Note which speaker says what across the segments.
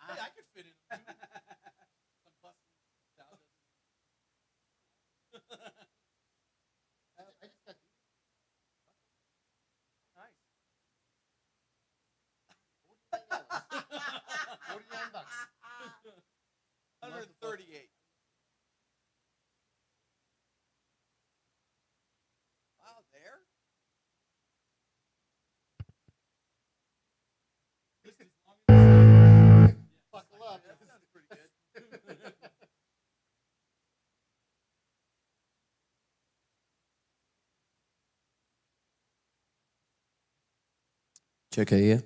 Speaker 1: Hey, I could fit in. I'm busting down.
Speaker 2: I just got nice. $49.
Speaker 1: 138. Wow, there. Just as long as
Speaker 2: Buckle up.
Speaker 1: that sounds pretty good.
Speaker 3: Check here.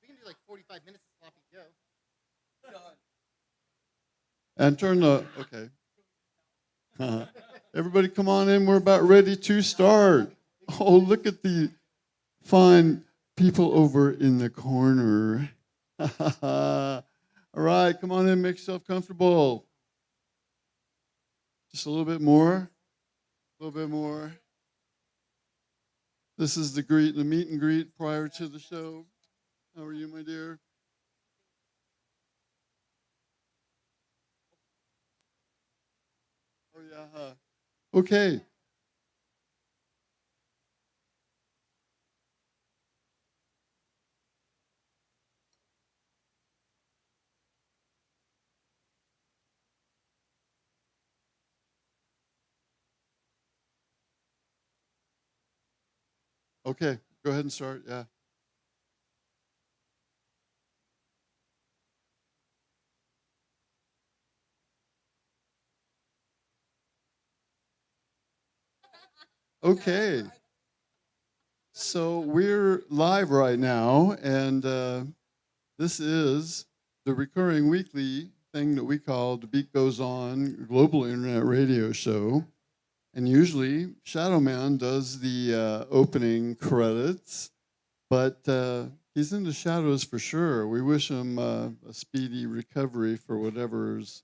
Speaker 2: We can do like 45 minutes of sloppy Joe.
Speaker 1: Done.
Speaker 4: And turn the, okay. Everybody come on in. We're about ready to start. Oh, look at the fine people over in the corner. All right, come on in, make yourself comfortable. Just a little bit more. A little bit more. This is the meet and greet prior to the show. How are you, my dear? Oh, yeah. Okay. Okay, go ahead and start. Yeah. Okay. So we're live right now, and this is the recurring weekly thing that we call The Beat Goes On Global Internet Radio Show. And usually Shadow Man does the opening credits, but he's in the shadows for sure. We wish him a speedy recovery for whatever's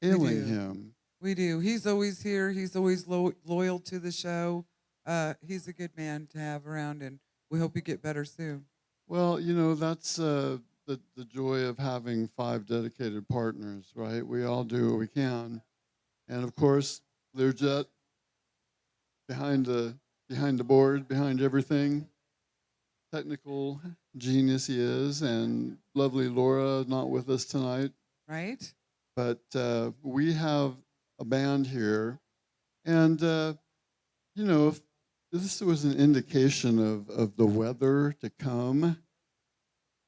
Speaker 4: ailing him.
Speaker 5: We do. He's always here. He's always loyal to the show. He's a good man to have around, and we hope you get better soon.
Speaker 4: Well, you know, that's the joy of having 5 dedicated partners, right? We all do what we can. And of course, Learjet behind the board, behind everything. Technical genius he is, and lovely Laura not with us tonight.
Speaker 5: Right?
Speaker 4: But we have a band here, and you know, if this was an indication of the weather to come,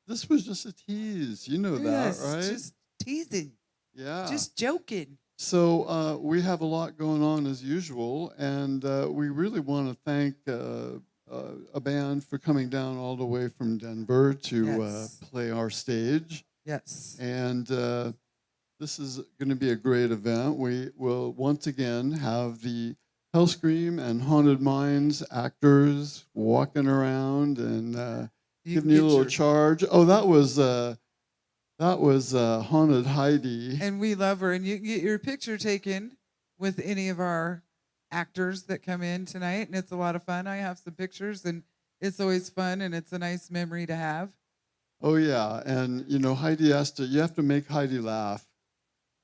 Speaker 4: this was just a tease. You know that, right?
Speaker 5: Just teasing.
Speaker 4: Yeah.
Speaker 5: Just joking.
Speaker 4: So we have a lot going on as usual, and we really want to thank a band for coming down all the way from Denver to play our stage.
Speaker 5: Yes.
Speaker 4: And this is going to be a great event. We will once again have the Hellscream and Haunted Minds actors walking around and giving you a
Speaker 5: get
Speaker 4: little
Speaker 5: your-
Speaker 4: charge. Oh, that was Haunted Heidi.
Speaker 5: And we love her. And you can get your picture taken with any of our actors that come in tonight, and it's a lot of fun. I have some pictures, and it's always fun, and it's a nice memory to have.
Speaker 4: Oh yeah, and Heidi you have to make Heidi laugh.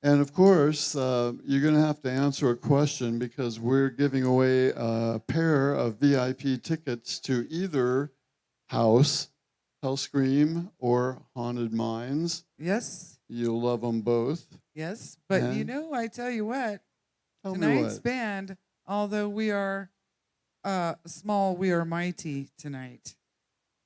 Speaker 4: And of course, you're going to have to answer a question because we're giving away a pair of VIP tickets to either House, Hellscream, or Haunted Minds.
Speaker 5: Yes,
Speaker 4: You'll love them both.
Speaker 5: yes. But
Speaker 4: And-
Speaker 5: I tell you what,
Speaker 4: Tell me
Speaker 5: tonight's
Speaker 4: what.
Speaker 5: band, although we are small, we are mighty tonight.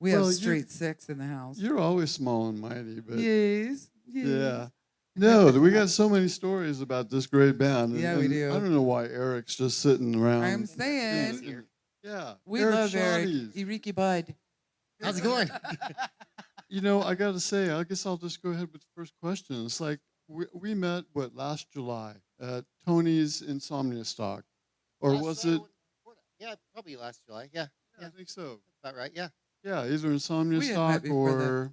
Speaker 5: We
Speaker 4: Well,
Speaker 5: have
Speaker 4: you-
Speaker 5: straight six in the house.
Speaker 4: You're always small and mighty, but
Speaker 5: Yes, yes.
Speaker 4: yeah. No, we got so many stories about this great band.
Speaker 5: Yeah, we do.
Speaker 4: I don't know why Eric's just sitting around.
Speaker 5: I'm saying,
Speaker 4: Yeah.
Speaker 5: we
Speaker 4: Eric
Speaker 5: love Eric.
Speaker 4: Shawnees.
Speaker 5: Eureka Bud.
Speaker 2: How's it going?
Speaker 4: I got to say, I guess I'll just go ahead with the first question. It's like we met, last July at Tony's Insomnia Stock. Or was it?
Speaker 2: Yeah, probably last July. Yeah,
Speaker 4: I think so.
Speaker 2: about right. Yeah.
Speaker 4: Yeah, either Insomnia
Speaker 5: We had met
Speaker 4: Stock
Speaker 5: before that.
Speaker 4: or.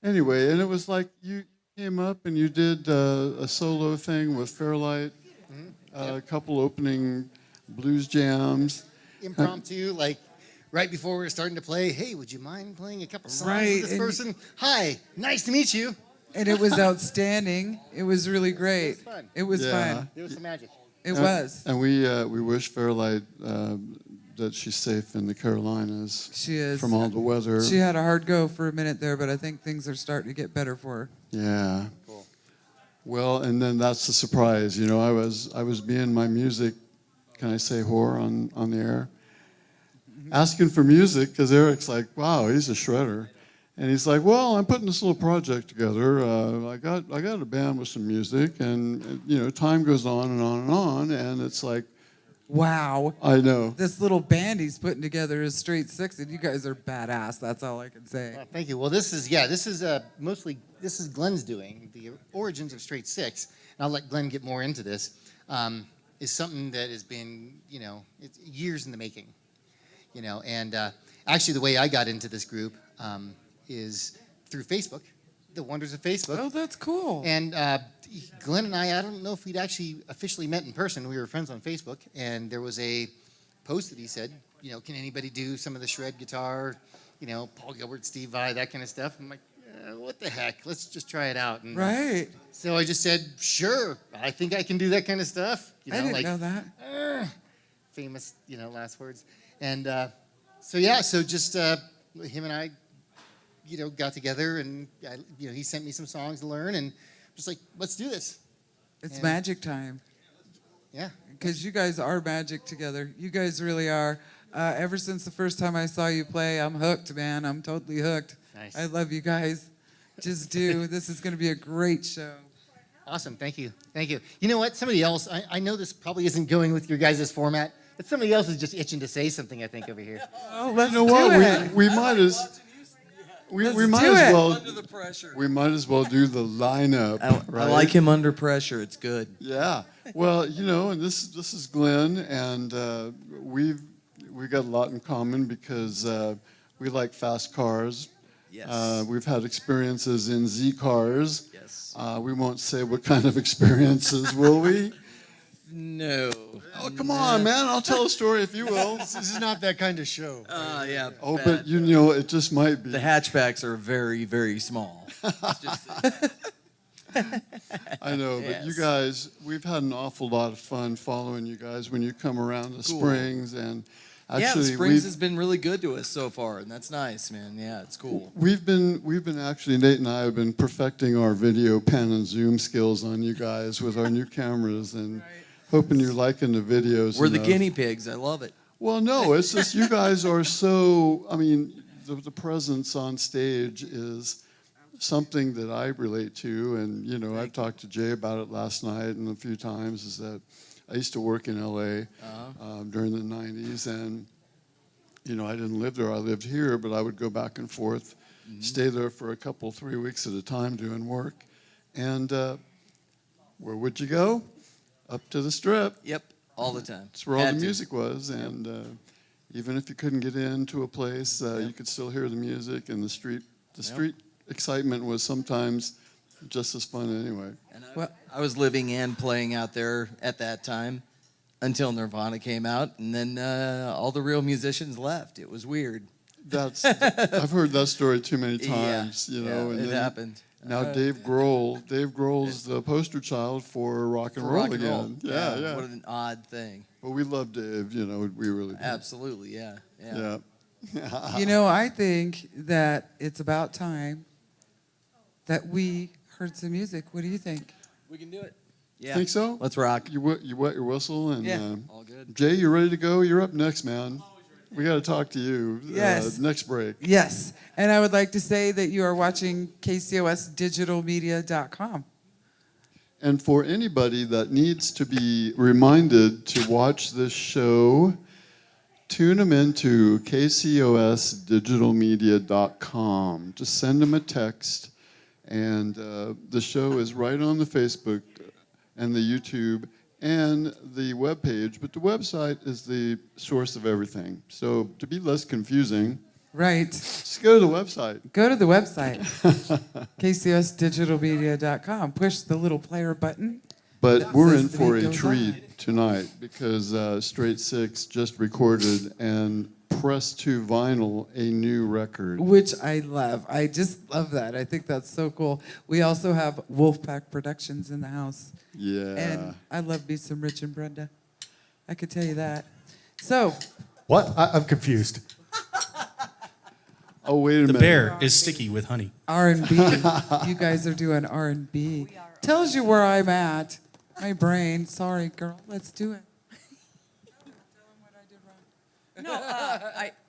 Speaker 4: Anyway, and it was like you came up and you did a solo thing with Fairlight, a couple opening blues jams.
Speaker 2: Impromptu, like right before we were starting to play. Hey, would you mind playing a couple songs
Speaker 5: Right,
Speaker 2: with this
Speaker 5: and-
Speaker 2: person? Hi, nice to meet you.
Speaker 5: And it was outstanding. It was really great.
Speaker 2: fun.
Speaker 5: It was
Speaker 4: Yeah.
Speaker 5: fun.
Speaker 2: There was some magic.
Speaker 5: It was.
Speaker 4: And we wish Fairlight that she's safe in the Carolinas
Speaker 5: She is.
Speaker 4: from all the weather.
Speaker 5: She had a hard go for a minute there, but I think things are starting to get better for her.
Speaker 4: Yeah.
Speaker 2: Cool.
Speaker 4: Well, and then that's the surprise. I was being my music, can I say whore on the air? Asking for music because Eric's like, wow, he's a shredder. And he's like, well, I'm putting this little project together. I got a band with some music, and time goes on and on and on, and it's like,
Speaker 5: Wow.
Speaker 4: I know.
Speaker 5: This little band he's putting together is straight six, and you guys are badass. That's all I can say.
Speaker 2: Well, thank you. Well, this is mostly Glenn's doing. The origins of Straight Six, and I'll let Glenn get more into this. Is something that has been it's years in the making. And actually the way I got into this group is through Facebook, the wonders of Facebook.
Speaker 5: Oh, that's cool.
Speaker 2: And Glenn and I don't know if we'd actually officially met in person. We were friends on Facebook, and there was a post that he said, can anybody do some of the shred guitar, Paul Gilbert, Steve Vai, that kind of stuff. I'm like, what the heck? Let's just try it out. And,
Speaker 5: Right.
Speaker 2: so I just said, sure, I think I can do that kind of stuff.
Speaker 5: I didn't know that.
Speaker 2: Famous, last words. And so just him and I, got together, and he sent me some songs to learn, and just like, let's do this.
Speaker 5: It's
Speaker 2: And-
Speaker 5: magic time.
Speaker 2: Yeah.
Speaker 5: Because you guys are magic together. You guys really are. Ever since the first time I saw you play, I'm hooked, man. I'm totally hooked.
Speaker 2: Nice.
Speaker 5: I love you guys. Just do. This is going to be a great show.
Speaker 2: Awesome. Thank you. Thank you. You know what? Somebody else, I know this probably isn't going with your guys' format, but somebody else is just itching to say something, I think, over here.
Speaker 5: Oh, let's
Speaker 4: You know
Speaker 5: do
Speaker 4: what?
Speaker 5: it.
Speaker 4: We might as we
Speaker 5: Let's
Speaker 4: might
Speaker 5: do
Speaker 4: as
Speaker 5: it.
Speaker 4: well
Speaker 3: Under the pressure.
Speaker 4: we might as well do the lineup. Right?
Speaker 3: I like him under pressure. It's good.
Speaker 4: Yeah. Well, and this is Glenn, and we've got a lot in common because we like fast cars.
Speaker 3: Yes.
Speaker 4: We've had experiences in Z cars.
Speaker 3: Yes.
Speaker 4: We won't say what kind of experiences, will we?
Speaker 3: No.
Speaker 4: Oh, come on, man! I'll tell a story if you will.
Speaker 6: This is not that kind of show.
Speaker 3: Yeah.
Speaker 4: Oh,
Speaker 3: bad.
Speaker 4: but it just might be.
Speaker 3: The hatchbacks are very, very small. It's just,
Speaker 4: I know, but you
Speaker 3: Yes.
Speaker 4: guys, we've had an awful lot of fun following you guys when you come around the
Speaker 3: Cool.
Speaker 4: Springs, and
Speaker 3: yeah, the
Speaker 4: actually
Speaker 3: Springs has been really good to us so far, and that's nice, man. Yeah, it's cool.
Speaker 4: we've been actually Nate and I have been perfecting our video pen and zoom skills on you guys with our new cameras, and hoping you're liking the videos.
Speaker 3: We're the
Speaker 4: enough.
Speaker 3: guinea pigs. I love it.
Speaker 4: Well, no, it's just you guys are so. I mean, the presence on stage is something that I relate to, and I've talked to Jay about it last night and a few times. Is that I used to work in LA during the '90s, and I didn't live there. I lived here, but I would go back and forth, stay there for a couple, 3 weeks at a time doing work, and where would you go? Up to the Strip.
Speaker 3: Yep, all the time.
Speaker 4: That's where all
Speaker 3: Had
Speaker 4: the
Speaker 3: to.
Speaker 4: music was, and Even if you couldn't get into a place, you could still hear the music, and the street excitement was sometimes just as fun anyway.
Speaker 3: And I was living and playing out there at that time until Nirvana came out, and then all the real musicians left. It was weird.
Speaker 4: I've heard that story too many times, you know.
Speaker 3: Yeah,
Speaker 4: and
Speaker 3: it
Speaker 4: then
Speaker 3: happened.
Speaker 4: Now Dave Grohl's the poster child for rock and roll again. Yeah.
Speaker 3: What an odd thing.
Speaker 4: But we love Dave, you know, we really do.
Speaker 3: Absolutely, yeah.
Speaker 5: You know, I think that it's about time that we heard some music. What do you think?
Speaker 3: We can do it. Yeah.
Speaker 4: Think so?
Speaker 3: Let's rock.
Speaker 4: You wet your whistle, and
Speaker 5: Yeah.
Speaker 3: All good.
Speaker 4: Jay, you ready to go? You're up next, man. We got to talk to you.
Speaker 5: Yes.
Speaker 4: Next break.
Speaker 5: Yes. And I would like to say that you are watching KCOSdigitalmedia.com.
Speaker 4: And for anybody that needs to be reminded to watch this show, tune them into KCOSdigitalmedia.com. Just send them a text, and the show is right on the Facebook and the YouTube and the webpage, but the website is the source of everything. So to be less confusing,
Speaker 5: Right.
Speaker 4: just go to the website.
Speaker 5: Go to the website, KCOSdigitalmedia.com. Push the little player button.
Speaker 4: But we're
Speaker 5: Says
Speaker 4: in
Speaker 5: the
Speaker 4: for
Speaker 5: beat
Speaker 4: a
Speaker 5: goes
Speaker 4: treat tonight because Straigt 6 just recorded and pressed to vinyl a new record.
Speaker 5: Which I love. I just love that. I think that's so cool. We also have Wolfpack Productions in the house.
Speaker 4: Yeah.
Speaker 5: And I love me some Rich and Brenda. I could tell you that. So,
Speaker 6: What? I'm confused.
Speaker 4: Oh, wait a
Speaker 1: The
Speaker 4: minute.
Speaker 1: bear is sticky with honey.
Speaker 5: R&B. You guys are doing R&B. Tells you where I'm at. My brain. Sorry, girl. Let's do it.
Speaker 7: No,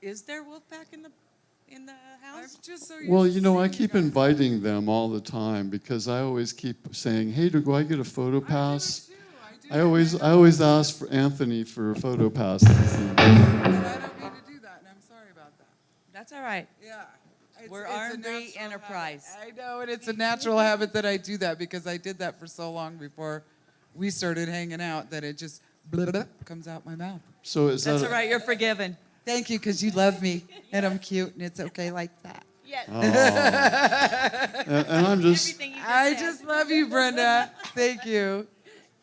Speaker 7: is there Wolfpack in the house?
Speaker 5: Just so
Speaker 4: Well, you know, I keep inviting them all the time because I always keep saying, "Hey, do I get a photo pass?" I always ask for Anthony for a photo pass.
Speaker 5: I don't mean to do that, and I'm sorry about that.
Speaker 7: That's all right.
Speaker 5: Yeah.
Speaker 7: We're
Speaker 5: It's a
Speaker 7: R&B
Speaker 5: natural
Speaker 7: enterprise.
Speaker 5: habit. I know, and it's a natural habit that I do that because I did that for so long before we started hanging out that it just comes out my mouth.
Speaker 4: So is
Speaker 7: That's
Speaker 4: that
Speaker 7: all right. You're forgiven.
Speaker 5: Thank you, because you love me, and I'm cute, and it's okay like that.
Speaker 7: Yes.
Speaker 4: and I'm just
Speaker 7: Everything you
Speaker 5: I
Speaker 7: said.
Speaker 5: just love you, Brenda. Thank you.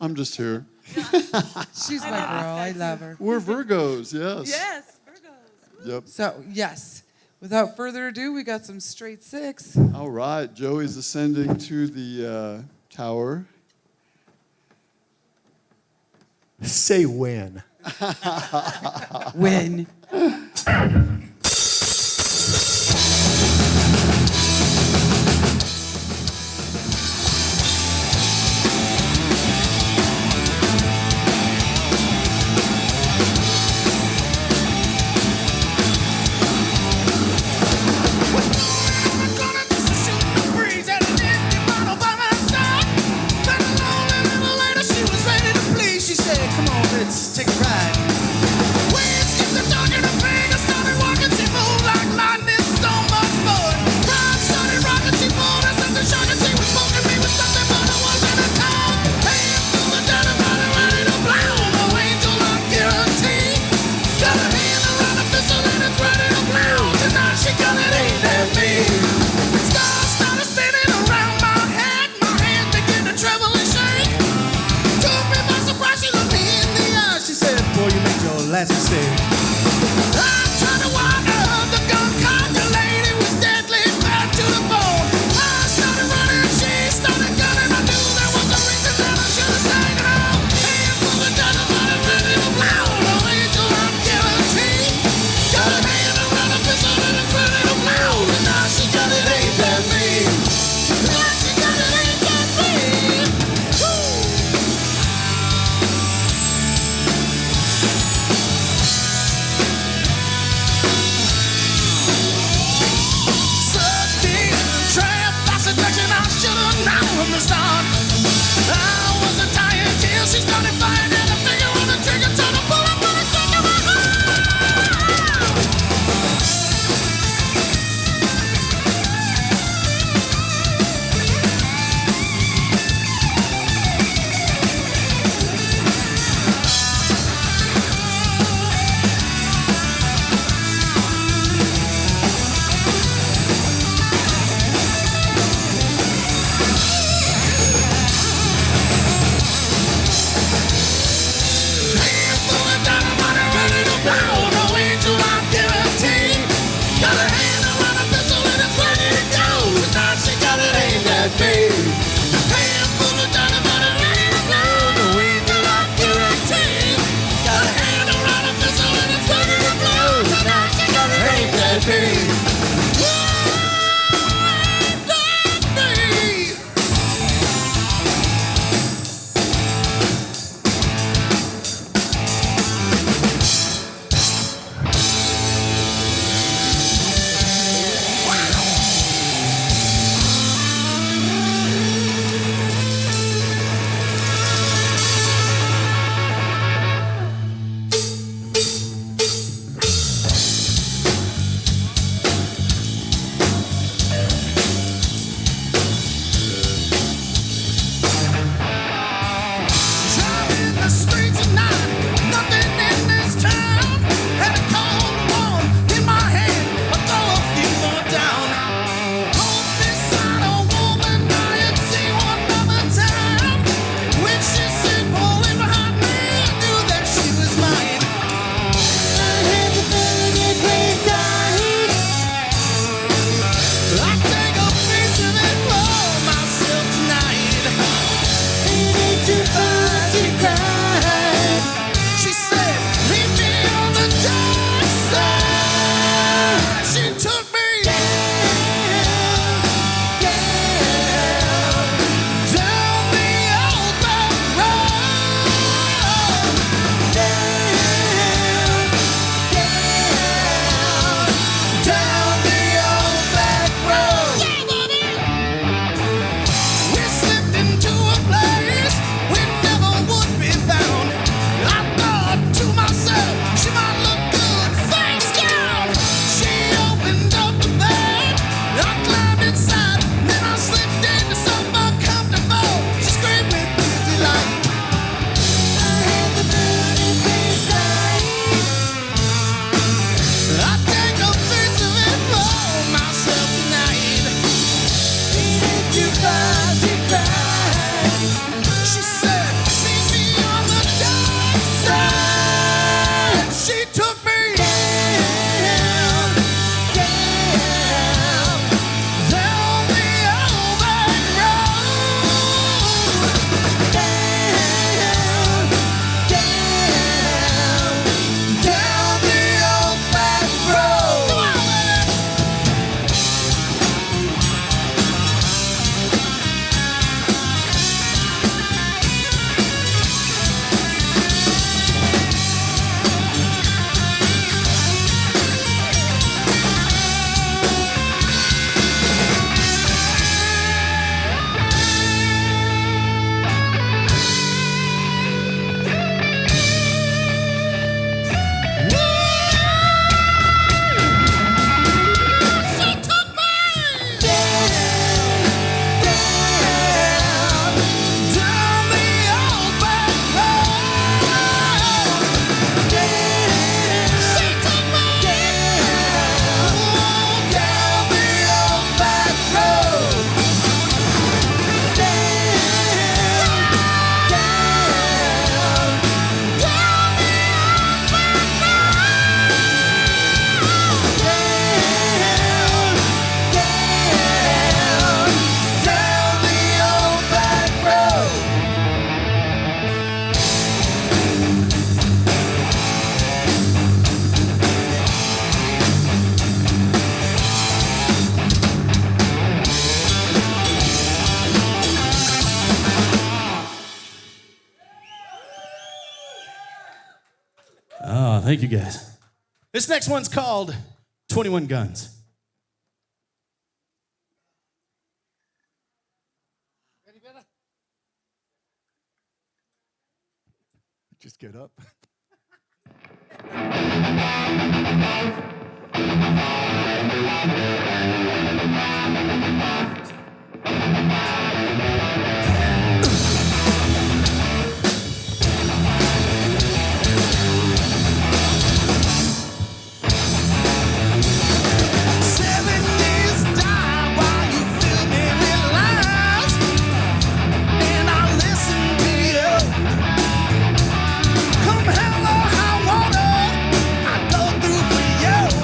Speaker 4: here.
Speaker 5: She's my girl. I love her.
Speaker 4: We're Virgos, yes.
Speaker 7: Yes, Virgos.
Speaker 4: Yep.
Speaker 5: So, yes, without further ado, we got some Straigt 6.
Speaker 4: All right, Joey's ascending to the tower.
Speaker 6: Say when.
Speaker 5: When?
Speaker 8: She said, come on, let's take a ride. We skipped the dog in the finger, started walking. Thank you, guys. This next one's called 21 Guns.
Speaker 6: Just get up.
Speaker 1: Come hell or high water, I go through for you.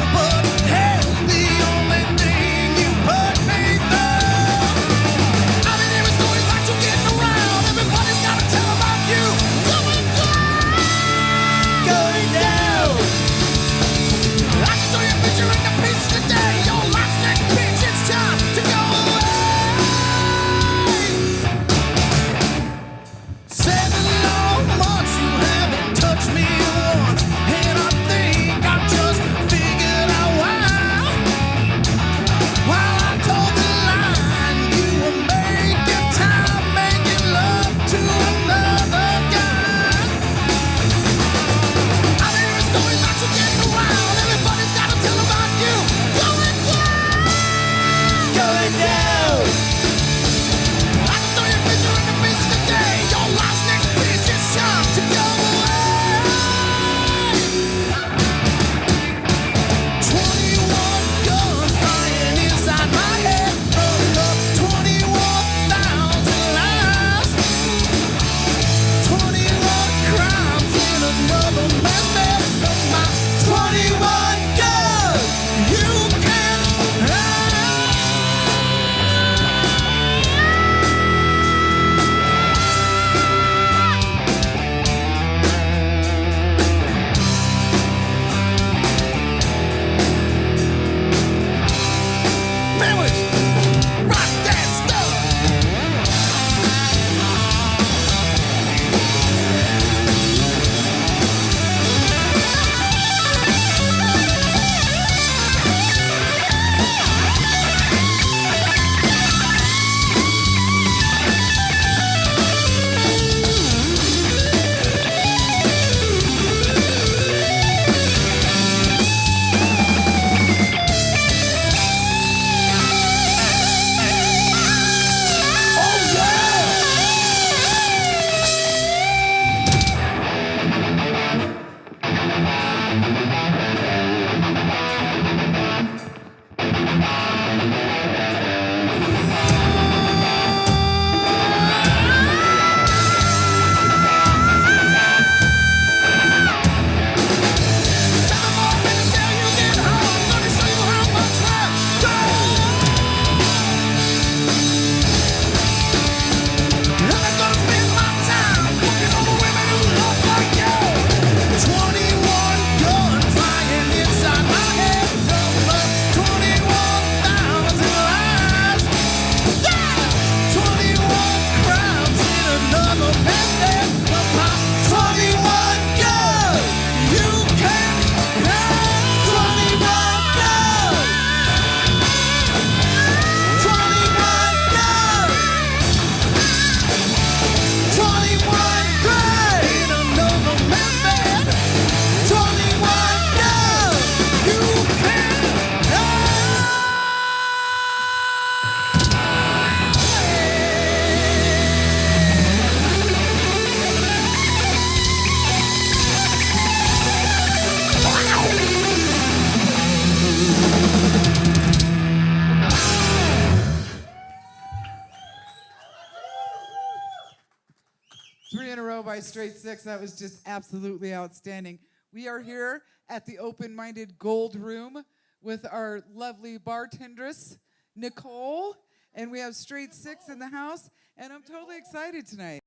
Speaker 5: show by Straight Six. That was just absolutely outstanding. We are here at the Open-Minded Gold Room with our lovely bartendress, Nicole, and we have Straight Six in the house, and I'm totally excited tonight.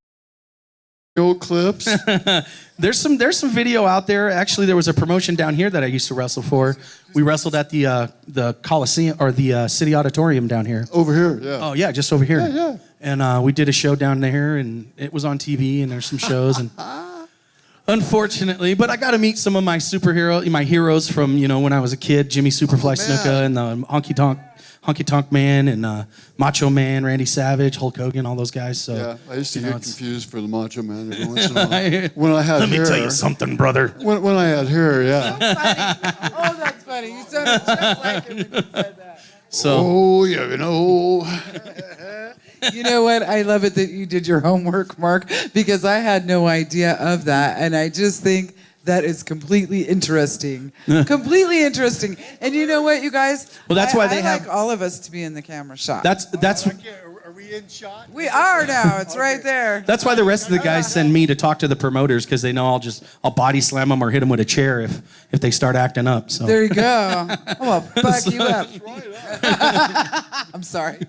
Speaker 4: Old clips.
Speaker 8: There's some video out there. Actually, there was a promotion down here that I used to wrestle for. We wrestled at the Coliseum or the City Auditorium down here.
Speaker 4: Over here, yeah.
Speaker 8: Oh yeah, just over here.
Speaker 4: Yeah, yeah.
Speaker 8: And we did a show down there, and it was on TV, and there's some shows, and unfortunately, but I got to meet some of my heroes from when I was a kid, Jimmy Superfly Snuka, and the Honky Tonk Man, and Macho Man, Randy Savage, Hulk Hogan, all those guys. So
Speaker 4: Yeah, I used to get confused for the Macho Man every once in a while. When I had
Speaker 8: Let
Speaker 4: hair.
Speaker 8: me tell you something, brother.
Speaker 4: When I had hair, yeah.
Speaker 5: Funny. Oh, that's funny. You sounded just like him when you said that.
Speaker 8: So
Speaker 4: Oh, yeah, you know.
Speaker 5: You know what? I love it that you did your homework, Mark, because I had no idea of that. And I just think that is completely interesting. Completely interesting. And you know what, you guys?
Speaker 8: Well, that's why they
Speaker 5: I
Speaker 8: have-
Speaker 5: like all of us to be in the camera shot.
Speaker 8: that's
Speaker 6: Are we in shot?
Speaker 5: We are now. It's right there.
Speaker 8: that's why the rest of the guys send me to talk to the promoters, because they know I'll body slam them or hit them with a chair if they start acting up. So
Speaker 5: There you go. I'll fuck you up. I'm sorry.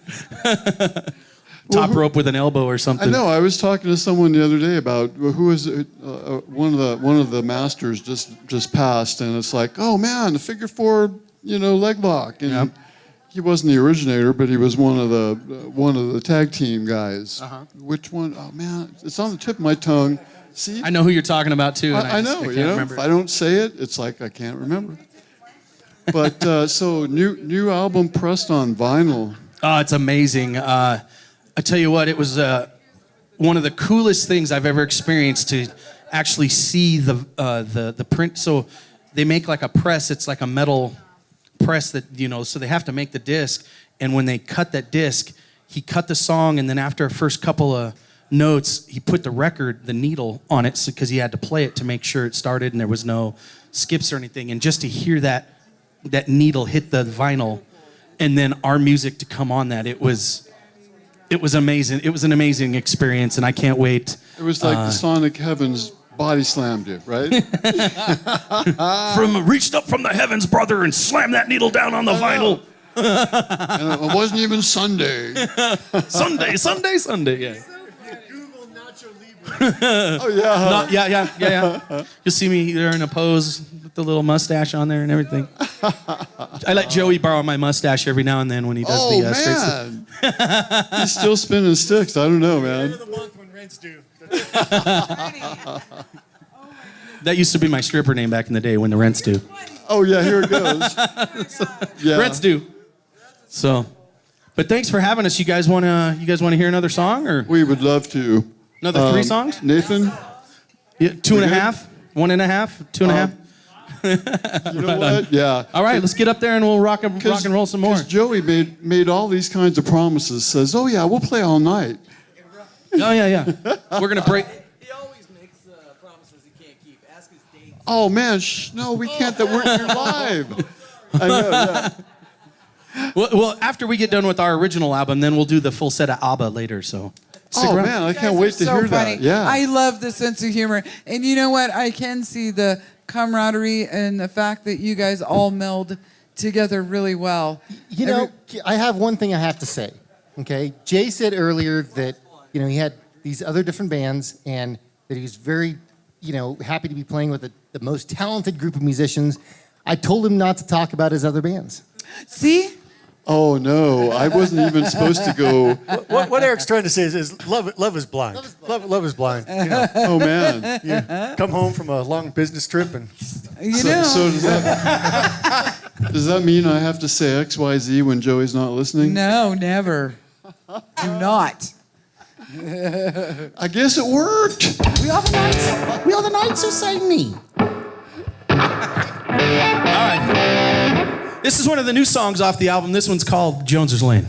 Speaker 8: top rope with an elbow or something.
Speaker 4: I know. I was talking to someone the other day about who was it, one of the masters just passed, and it's like, oh man, the figure four, leg lock, and
Speaker 8: Yep.
Speaker 4: he wasn't the originator, but he was one of the tag team guys. Which one? Oh man, it's on the tip of my tongue. See,
Speaker 8: I know who you're talking about too. And
Speaker 4: I
Speaker 8: just-
Speaker 4: know.
Speaker 8: I can't remember.
Speaker 4: If I don't say it, it's like I can't remember. But so new album pressed on vinyl.
Speaker 8: Oh, it's amazing. I tell you what, it was one of the coolest things I've ever experienced to actually see the print. So they make like a press. It's like a metal press that, so they have to make the disc. And when they cut that disc, he cut the song, and then after a first couple of notes, he put the needle on it because he had to play it to make sure it started and there was no skips or anything. And just to hear that needle hit the vinyl and then our music to come on that, it was amazing. It was an amazing experience, and I can't wait.
Speaker 4: It was like the Sonic Heavens body slammed it, right?
Speaker 8: Reached up from the heavens, brother, and slammed that needle down on the vinyl.
Speaker 4: And it wasn't even Sunday.
Speaker 8: Sunday, yeah.
Speaker 6: Google Nacho Libre.
Speaker 4: Oh yeah.
Speaker 8: Yeah. You'll see me there in a pose with the little mustache on there and everything. I let Joey borrow my mustache every now and then when he does
Speaker 4: Oh
Speaker 8: the straight stuff.
Speaker 4: man, he's still spinning sticks. I don't know,
Speaker 6: End
Speaker 4: man.
Speaker 6: of the month when rent's due.
Speaker 8: That used to be my stripper name back in the day when the rent's due.
Speaker 4: Oh yeah, here it goes. Yeah.
Speaker 8: Rent's due. So, but thanks for having us. You guys wanna hear another song or
Speaker 4: We would love to.
Speaker 8: another 3 songs?
Speaker 4: Nathan,
Speaker 8: Yeah, 2.5, 1.5, 2.5.
Speaker 4: you know what? Yeah.
Speaker 8: All right, let's get up there and we'll rock and roll some more.
Speaker 4: Because Joey made all these kinds of promises. Says, oh yeah, we'll play all night.
Speaker 8: Oh yeah. We're gonna break.
Speaker 3: He always makes promises he can't keep. Ask his date.
Speaker 4: Oh man, no, we can't. That we're live. I know. Yeah.
Speaker 8: Well, after we get done with our original album, then we'll do the full set of ABBA later. So. Stick
Speaker 4: Oh
Speaker 8: around.
Speaker 4: man, I
Speaker 5: You
Speaker 4: can't
Speaker 5: guys
Speaker 4: wait
Speaker 5: are
Speaker 4: to
Speaker 5: so
Speaker 4: hear
Speaker 5: funny.
Speaker 4: that. Yeah.
Speaker 5: I love the sense of humor. And you know what? I can see the camaraderie and the fact that you guys all meld together really well.
Speaker 2: I have one thing I have to say. Okay, Jay said earlier that he had these other different bands and that he was very happy to be playing with the most talented group of musicians. I told him not to talk about his other bands.
Speaker 5: See?
Speaker 4: Oh no, I wasn't even supposed to go.
Speaker 6: What Eric's trying to say is love is blind. Love is blind.
Speaker 4: Oh man.
Speaker 6: You come home from a long business trip and
Speaker 5: You know.
Speaker 4: So does that mean I have to say XYZ when Joey's not listening?
Speaker 5: No, never. Do not.
Speaker 4: I guess it worked.
Speaker 2: We are the knights who say me.
Speaker 8: All right. This is one of the new songs off the album. This one's called Jones's Lane.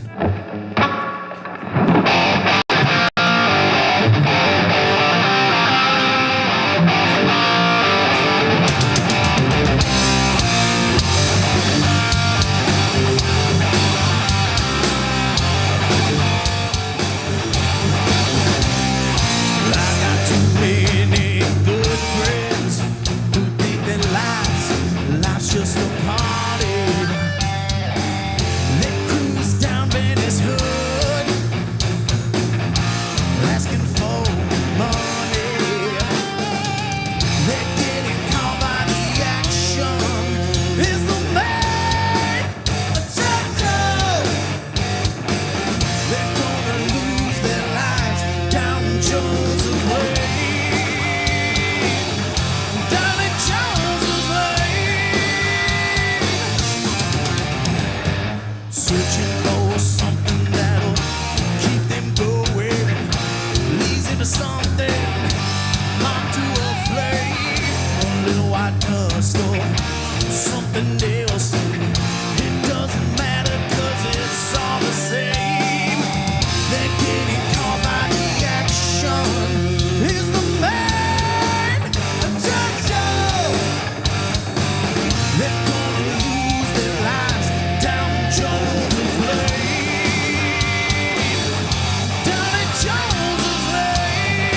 Speaker 8: I got 2 million
Speaker 9: searching for something that'll keep them going, leads into something, not to a flame, a little white dust or something else. It doesn't matter 'cause it's all the same. They're getting caught by the action. Is the man attention? They're gonna lose their lives down Jones's Lane. Down at Jones's Lane.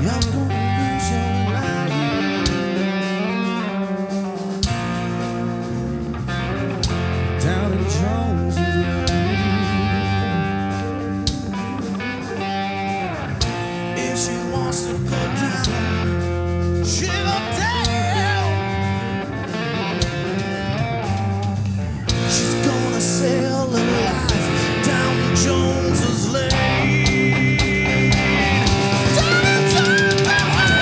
Speaker 9: You're gonna lose your life down at Jones's Lane. If she wants to go down, she'll go down. She's gonna sail her life down Jones's Lane. Down at Jones's Lane.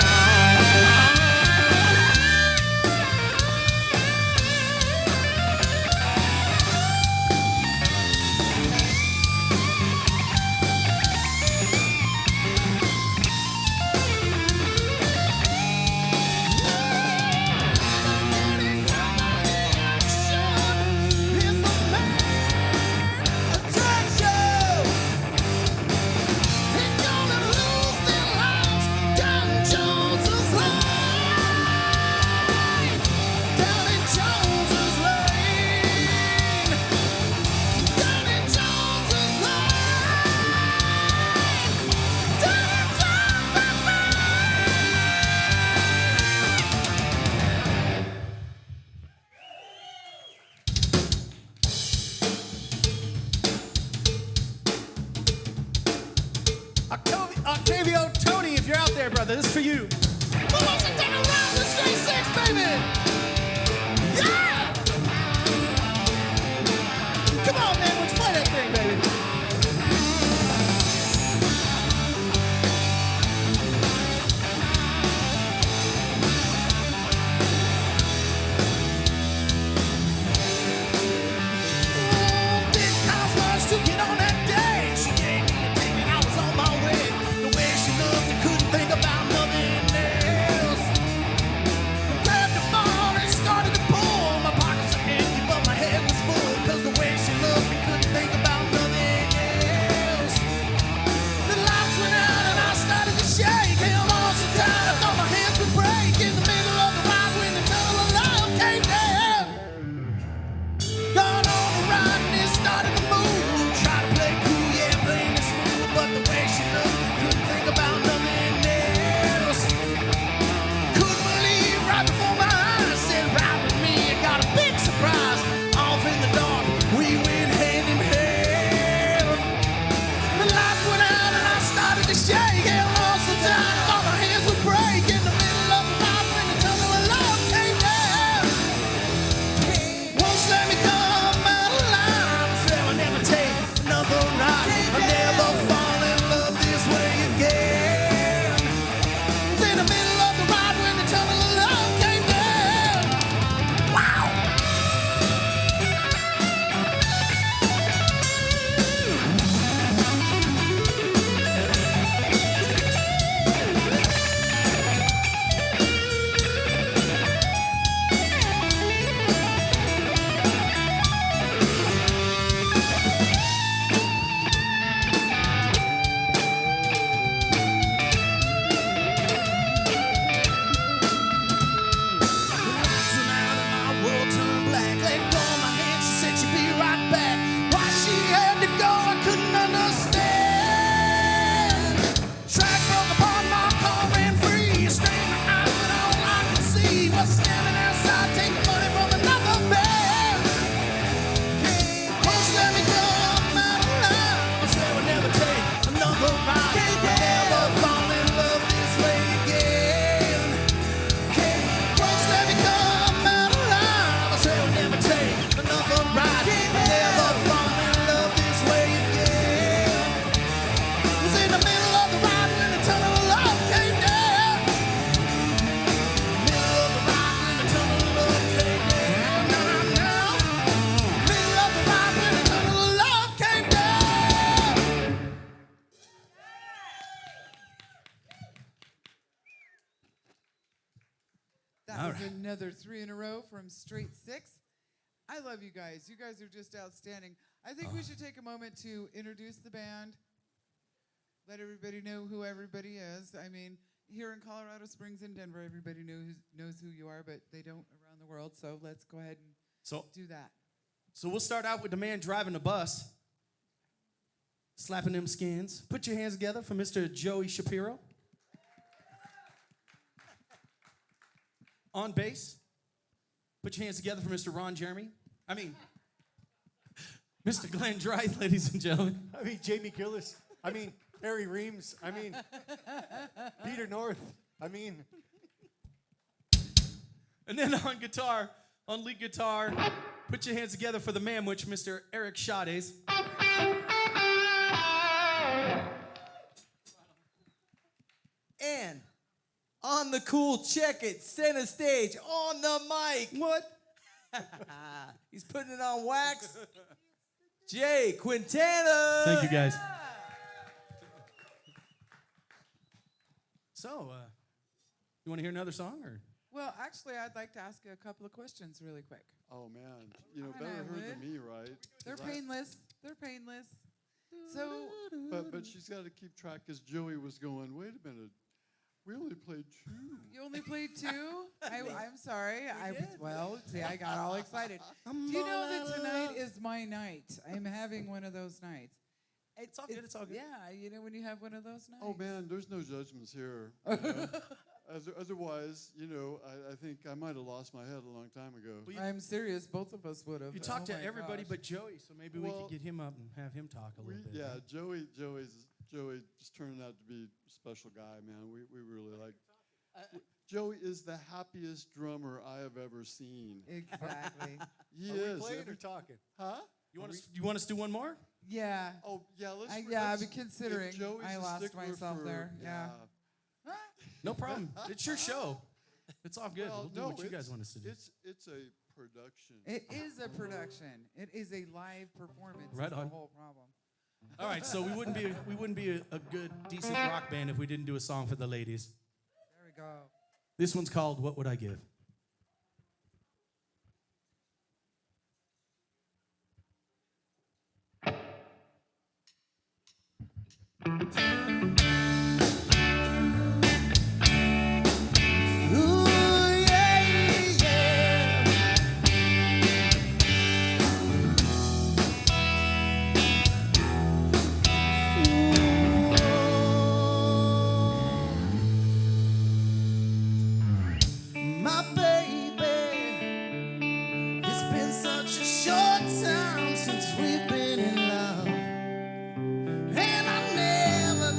Speaker 6: Octavio, Tony, if you're out there, brother, this is for you.
Speaker 9: Who wants to take a ride with Straight Six, baby? Yeah!
Speaker 6: Come on, man, let's play that thing, baby.
Speaker 9: Big cosmos took it on that day. She gave me a thing and I was on my way. The way she looked, I couldn't think about nothing else. Grabbed the ball and started to pull.
Speaker 5: That was another 3 in a row from Straight 6. I love you guys. You guys are just outstanding. I think we should take a moment to introduce the band, let everybody know who everybody is. I mean, here in Colorado Springs and Denver, everybody knows who you are, but they don't around the world. So let's go ahead and do that.
Speaker 8: So we'll start out with the man driving the bus, slapping them skins. Put your hands together for Mr. Joey Shapiro. On bass, put your hands together for Mr. Ron Jeremy. Mr. Glenn Drythe, ladies and gentlemen.
Speaker 6: Jamie Gillis. Harry Reams. Peter North.
Speaker 8: And then on guitar, on lead guitar, put your hands together for the man, which Mr. Eric Shades.
Speaker 3: And on the cool check it, center stage, on the mic.
Speaker 8: What?
Speaker 3: He's putting it on wax. Jay Quintana.
Speaker 8: Thank you, guys. So, you want to hear another song, or?
Speaker 5: Well, actually, I'd like to ask you a couple of questions really quick.
Speaker 4: Oh man, you know,
Speaker 5: And
Speaker 4: better
Speaker 5: I
Speaker 4: her than
Speaker 5: would.
Speaker 4: me, right?
Speaker 5: They're
Speaker 4: 'Cause I-
Speaker 5: painless. They're painless. So,
Speaker 4: But she's got to keep track, because Joey was going, wait a minute, we only played 2.
Speaker 5: you only played 2? I'm sorry. See, I got all excited. Do you know that tonight is my night? I'm having one of those nights.
Speaker 8: It's all good. It's all good.
Speaker 5: Yeah, you know when you have one of those nights.
Speaker 4: Oh man, there's no judgments here. You know? Otherwise, you know, I think I might have lost my head a long time ago.
Speaker 5: I'm serious. Both of us would have.
Speaker 8: You talked
Speaker 5: Oh
Speaker 8: to
Speaker 5: my
Speaker 8: everybody
Speaker 5: gosh.
Speaker 8: but Joey, so maybe we
Speaker 4: Well,
Speaker 8: could get him up and have him talk a little bit.
Speaker 4: Yeah,
Speaker 8: right?
Speaker 4: Joey just turned out to be a special guy, man. We really like. Joey is the happiest drummer I have ever seen.
Speaker 5: Exactly.
Speaker 4: He
Speaker 6: Are we
Speaker 4: is.
Speaker 6: playing or talking?
Speaker 4: Huh?
Speaker 8: You want us to do one more?
Speaker 5: Yeah.
Speaker 4: Oh yeah, let's.
Speaker 5: I've
Speaker 4: let's-
Speaker 5: been considering.
Speaker 4: if Joey's
Speaker 5: I
Speaker 4: a
Speaker 5: lost
Speaker 4: stickler
Speaker 5: myself
Speaker 4: for-
Speaker 5: there. Yeah.
Speaker 8: No problem. It's your show. It's all good.
Speaker 4: Well,
Speaker 8: we'll do
Speaker 4: no,
Speaker 8: what you guys
Speaker 4: it's-
Speaker 8: want us to do.
Speaker 4: It's a production.
Speaker 5: It is a production. It is a live performance.
Speaker 8: Right
Speaker 5: is
Speaker 8: on.
Speaker 5: the whole problem.
Speaker 8: All right, so we wouldn't be a good, decent rock band if we didn't do a song for the ladies.
Speaker 5: There we go.
Speaker 8: This one's called "What Would I Give."
Speaker 9: My baby, it's been such a short time since we've been in love, and I've never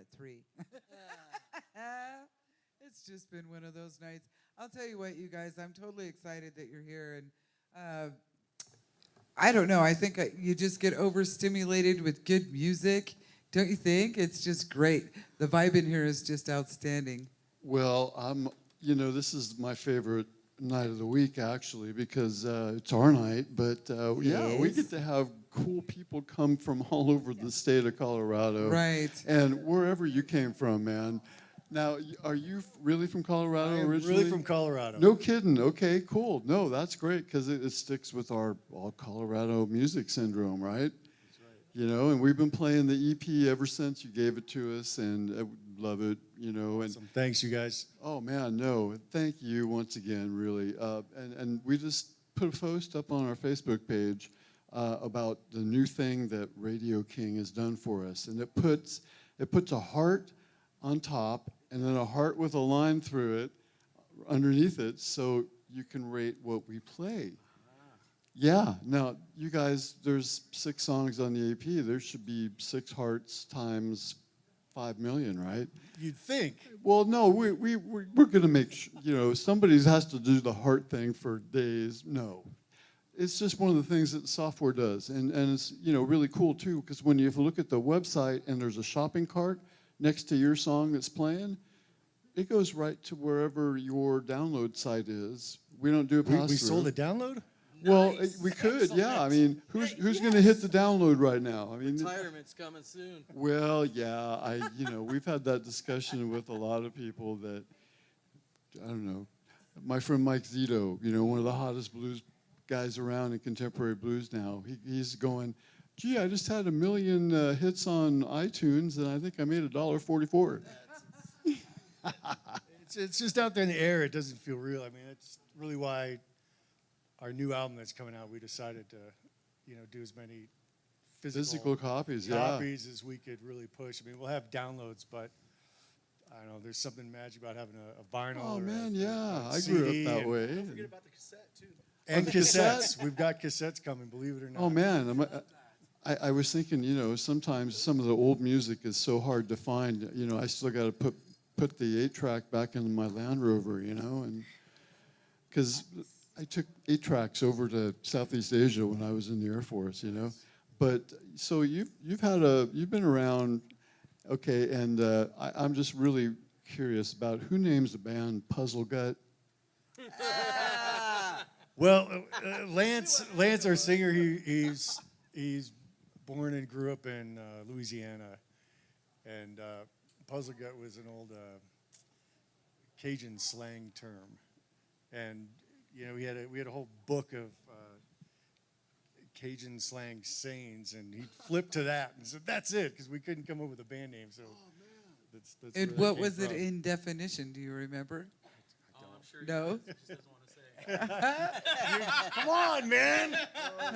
Speaker 5: at 3. It's just been one of those nights. I'll tell you what, you guys, I'm totally excited that you're here. And I don't know, I think you just get overstimulated with good music. Don't you think? It's just great. The vibe in here is just outstanding.
Speaker 4: Well, this is my favorite night of the week, actually, because it's our night. But yeah, we get to have cool people come from all over the state of Colorado.
Speaker 5: Right.
Speaker 4: And wherever you came from, man. Now, are you really from Colorado originally?
Speaker 6: Really from Colorado.
Speaker 4: No kidding. Okay, cool. No, that's great because it sticks with our all Colorado music syndrome, right? That's right. You know, and we've been playing the EP ever since you gave it to us, and I love it. You know, and
Speaker 6: Awesome. Thanks, you guys.
Speaker 4: oh man, no, thank you once again, really. And we just put a post up on our Facebook page about the new thing that Radio King has done for us, and it puts a heart on top and then a heart with a line through it underneath it, so you can rate what we play. Yeah. Now, you guys, there's 6 songs on the EP. There should be 6 hearts times 5 million, right?
Speaker 6: You'd think.
Speaker 4: Well, no, we're going to make somebody has to do the heart thing for days. No, it's just one of the things that the software does, and it's really cool too, because when you look at the website and there's a shopping cart next to your song that's playing, it goes right to wherever your download site is. We don't do a pass-through.
Speaker 6: We sold a download?
Speaker 4: Well, we could, yeah. I mean, who's going to hit the download right now? I mean,
Speaker 3: Retirement's coming soon.
Speaker 4: well, yeah, we've had that discussion with a lot of people that, I don't know, my friend Mike Zito, one of the hottest blues guys around in contemporary blues now, he's going, gee, I just had 1 million hits on iTunes, and I think I made $1.44.
Speaker 6: It's just out there in the air. It doesn't feel real. I mean, that's really why our new album that's coming out, we decided to, do as many
Speaker 4: Physical copies,
Speaker 6: as we could really push. I mean, we'll have downloads, but I don't know. There's something magic about having a vinyl.
Speaker 4: Oh,
Speaker 6: or
Speaker 4: man,
Speaker 6: a
Speaker 4: yeah. I
Speaker 6: CD
Speaker 4: grew up that way.
Speaker 1: Don't forget about the cassette, too.
Speaker 6: And
Speaker 4: the
Speaker 6: cassettes.
Speaker 4: cassette?
Speaker 6: We've got cassettes coming, believe it or not.
Speaker 4: Oh, man. I was thinking, sometimes some of the old music is so hard to find. I still got to put the 8-track back into my Land Rover, and because I took 8-tracks over to Southeast Asia when I was in the Air Force, But so you've been around, okay, and I'm just really curious about who names the band Puzzle Gut.
Speaker 6: Well, Lance, our singer, he's born and grew up in Louisiana, and Puzzle Gut was an old Cajun slang term, and we had a whole book of Cajun slang sayings, and he flipped to that and said that's it, because we couldn't come up with a band name. So that's
Speaker 5: And
Speaker 6: where that
Speaker 5: what
Speaker 6: came
Speaker 5: was it
Speaker 6: from.
Speaker 5: in definition? Do you remember?
Speaker 1: Oh, I'm sure he
Speaker 5: No?
Speaker 1: just doesn't want to say.
Speaker 6: Come on, man!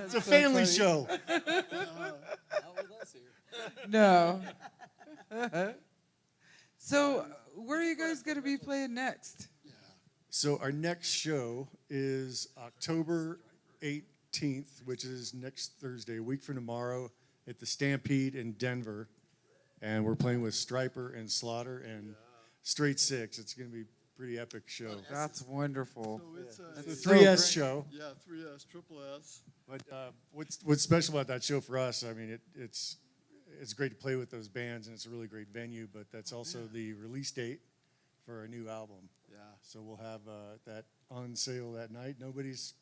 Speaker 6: It's a
Speaker 5: so
Speaker 6: family
Speaker 5: funny.
Speaker 6: show.
Speaker 3: Not with us here.
Speaker 5: No. So, where are you guys going to be playing next?
Speaker 6: So our next show is October 18th, which is next Thursday, a week from tomorrow, at the Stampede in Denver. And we're playing with Striper and Slaughter and Straigt 6. It's going to be a pretty epic show.
Speaker 5: That's wonderful.
Speaker 6: It's a
Speaker 5: That's so
Speaker 6: 3S
Speaker 5: great.
Speaker 6: show.
Speaker 4: Yeah, 3S, triple S.
Speaker 6: But what's special about that show for us, I mean, it's great to play with those bands, and it's a really great venue, but that's also the release date for a new album.
Speaker 4: Yeah.
Speaker 6: So we'll have that on sale that night. Nobody's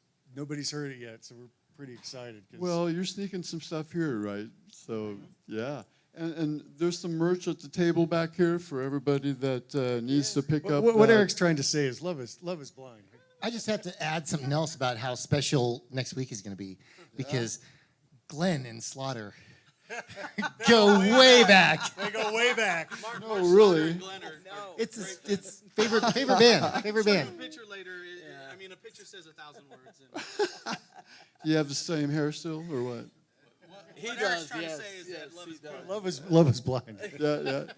Speaker 6: heard it yet, so we're pretty excited. 'Cause
Speaker 4: Well, you're sneaking some stuff here, right? So, yeah. And there's some merch at the table back here for everybody that needs to pick up.
Speaker 6: what Eric's trying to say is love is blind.
Speaker 2: I just have to add something else about how special next week is going to be, because Glenn and Slaughter go way back.
Speaker 6: They go way back.
Speaker 4: No, really.
Speaker 2: It's favorite band. Favorite
Speaker 1: A
Speaker 2: band.
Speaker 1: picture later. I mean, a picture says 1,000 words. And
Speaker 4: Do you have the same hair still, or what?
Speaker 1: what Eric's trying to say is that love is blind.
Speaker 6: Love is blind.
Speaker 4: Yeah.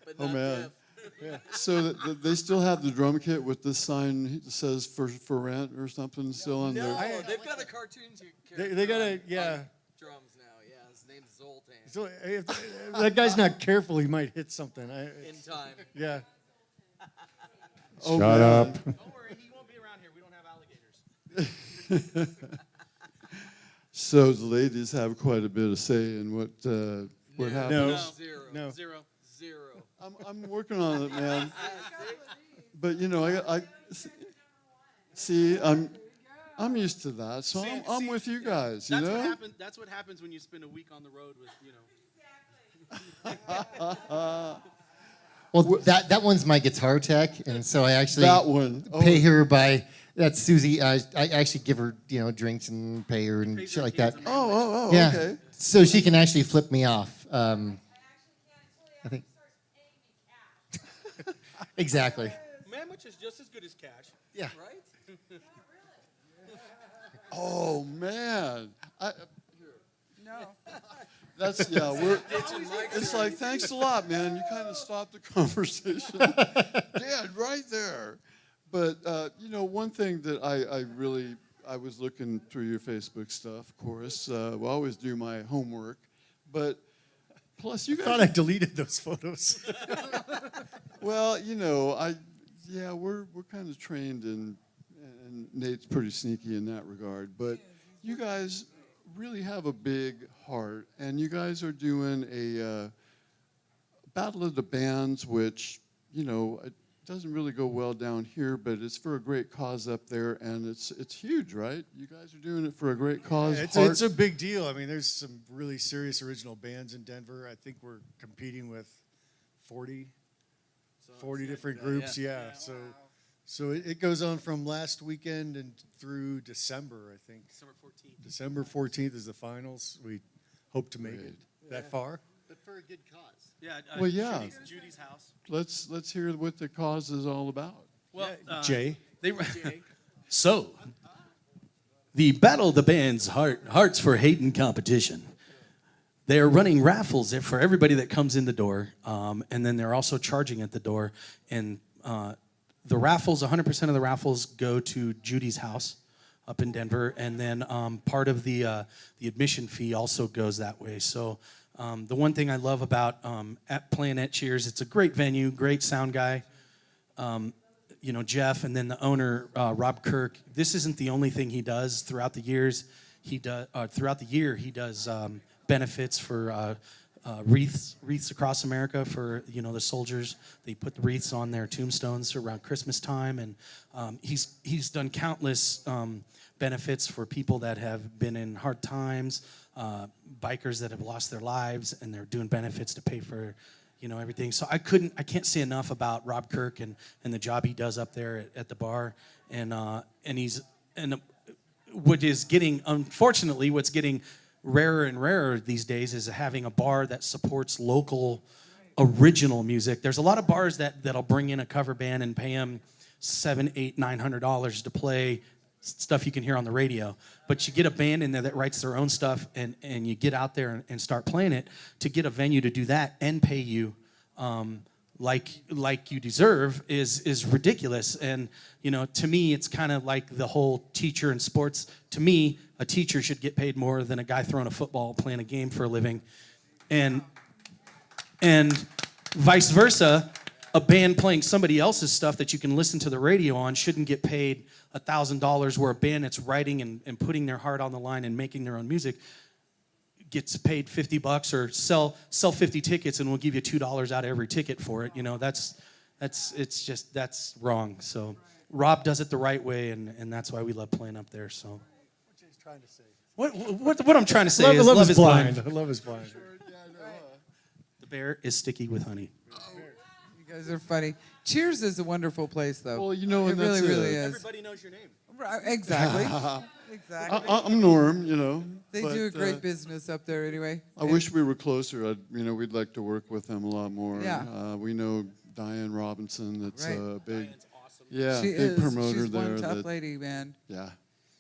Speaker 3: But
Speaker 4: Oh,
Speaker 3: not
Speaker 4: man.
Speaker 3: deaf.
Speaker 4: So they still have the drum kit with this sign that says for rent or something still on there.
Speaker 3: No, they've got a cartoon
Speaker 6: They got a
Speaker 3: drums now. Yeah, His name's Zoltan.
Speaker 6: So if that guy's not careful, he might hit something.
Speaker 3: In time.
Speaker 6: Yeah.
Speaker 4: Oh,
Speaker 6: Shut
Speaker 4: man.
Speaker 6: up.
Speaker 1: Don't worry, he won't be around here. We don't have alligators.
Speaker 4: So the ladies have quite a bit of say in what happens.
Speaker 6: No.
Speaker 3: Zero.
Speaker 6: No.
Speaker 1: Zero.
Speaker 3: Zero.
Speaker 4: I'm working on it, man. But you know, I see. I'm used to that, so I'm with you guys. You
Speaker 1: That's what
Speaker 4: know.
Speaker 1: happens. That's what happens when you spend a week on the road with,
Speaker 2: Well, that one's my guitar tech, and so I actually
Speaker 4: That one. Oh.
Speaker 2: pay her by. That's Susie. I actually give her drinks and pay her and shit like that.
Speaker 4: Oh,
Speaker 2: Yeah.
Speaker 4: okay.
Speaker 2: So she can actually flip me off. I think. Exactly.
Speaker 1: man, which is just as good as cash.
Speaker 2: Yeah.
Speaker 1: Right?
Speaker 4: Oh man.
Speaker 5: No.
Speaker 4: That's we're. It's like thanks a lot, man. You kind of stopped the conversation, Dad, right there. But one thing that I was looking through your Facebook stuff. Of course, we always do my homework, but plus you
Speaker 6: I thought
Speaker 4: guys.
Speaker 6: I deleted those photos.
Speaker 4: Well, we're kind of trained and Nate's pretty sneaky in that regard. But you guys really have a big heart, and you guys are doing a Battle of the Bands, which it doesn't really go well down here, but it's for a great cause up there, and it's huge, right? You guys are doing it for a great cause.
Speaker 6: It's a big deal. I mean, there's some really serious original bands in Denver. I think we're competing with 40 different groups. Yeah. So it goes on from last weekend and through December, I think.
Speaker 1: December 14th.
Speaker 6: December 14th is the finals. We hope to make it that far.
Speaker 2: But for a good cause.
Speaker 1: Yeah.
Speaker 4: Well, yeah.
Speaker 1: Judy's house.
Speaker 4: Let's hear what the cause is all about.
Speaker 1: Well,
Speaker 6: Jay.
Speaker 8: So, the Battle of the Bands Hearts for Hayden competition. They are running raffles for everybody that comes in the door, and then they're also charging at the door. And the raffles, 100% of the raffles go to Judy's house up in Denver, and then part of the admission fee also goes that way. So the one thing I love about playing at Cheers, it's a great venue, great sound guy, Jeff, and then the owner, Rob Kirk. This isn't the only thing he does throughout the years. Throughout the year, he does benefits for wreaths across America for the soldiers. They put the wreaths on their tombstones around Christmas time, and he's done countless benefits for people that have been in hard times, bikers that have lost their lives, and they're doing benefits to pay for everything. So I can't say enough about Rob Kirk and the job he does up there at the bar, and what's getting rarer and rarer these days is having a bar that supports local original music. There's a lot of bars that'll bring in a cover band and pay them $700, $800, $900 to play stuff you can hear on the radio. But you get a band in there that writes their own stuff, and you get out there and start playing it. To get a venue to do that and pay you like you deserve is ridiculous. And to me, it's kind of like the whole teacher in sports. To me, a teacher should get paid more than a guy throwing a football, playing a game for a living, and vice versa. A band playing somebody else's stuff that you can listen to the radio on shouldn't get paid $1,000, where a band that's writing and putting their heart on the line and making their own music gets paid $50, or sell 50 tickets and we'll give you $2 out of every ticket for it. That's wrong. So Rob does it the right way, and that's why we love playing up there. So
Speaker 6: What Jay's trying to say.
Speaker 8: what I'm trying to say is love is blind.
Speaker 6: Love is blind.
Speaker 8: The bear is sticky with honey.
Speaker 5: You guys are funny. Cheers is a wonderful place, though.
Speaker 4: Well,
Speaker 5: it
Speaker 4: and that's
Speaker 5: really is.
Speaker 1: Everybody knows your name.
Speaker 5: Right, exactly. Exactly.
Speaker 4: I'm Norm,
Speaker 5: They
Speaker 4: but,
Speaker 5: do a great business up there anyway.
Speaker 4: I wish we were closer. We'd like to work with them a lot more.
Speaker 5: Yeah.
Speaker 4: We know Diane Robinson. That's
Speaker 5: Right.
Speaker 4: a big,
Speaker 1: Diane's awesome.
Speaker 4: yeah,
Speaker 5: She
Speaker 4: big
Speaker 5: is.
Speaker 4: promoter
Speaker 5: She's
Speaker 4: there.
Speaker 5: one tough
Speaker 4: that,
Speaker 5: lady, man.
Speaker 4: yeah,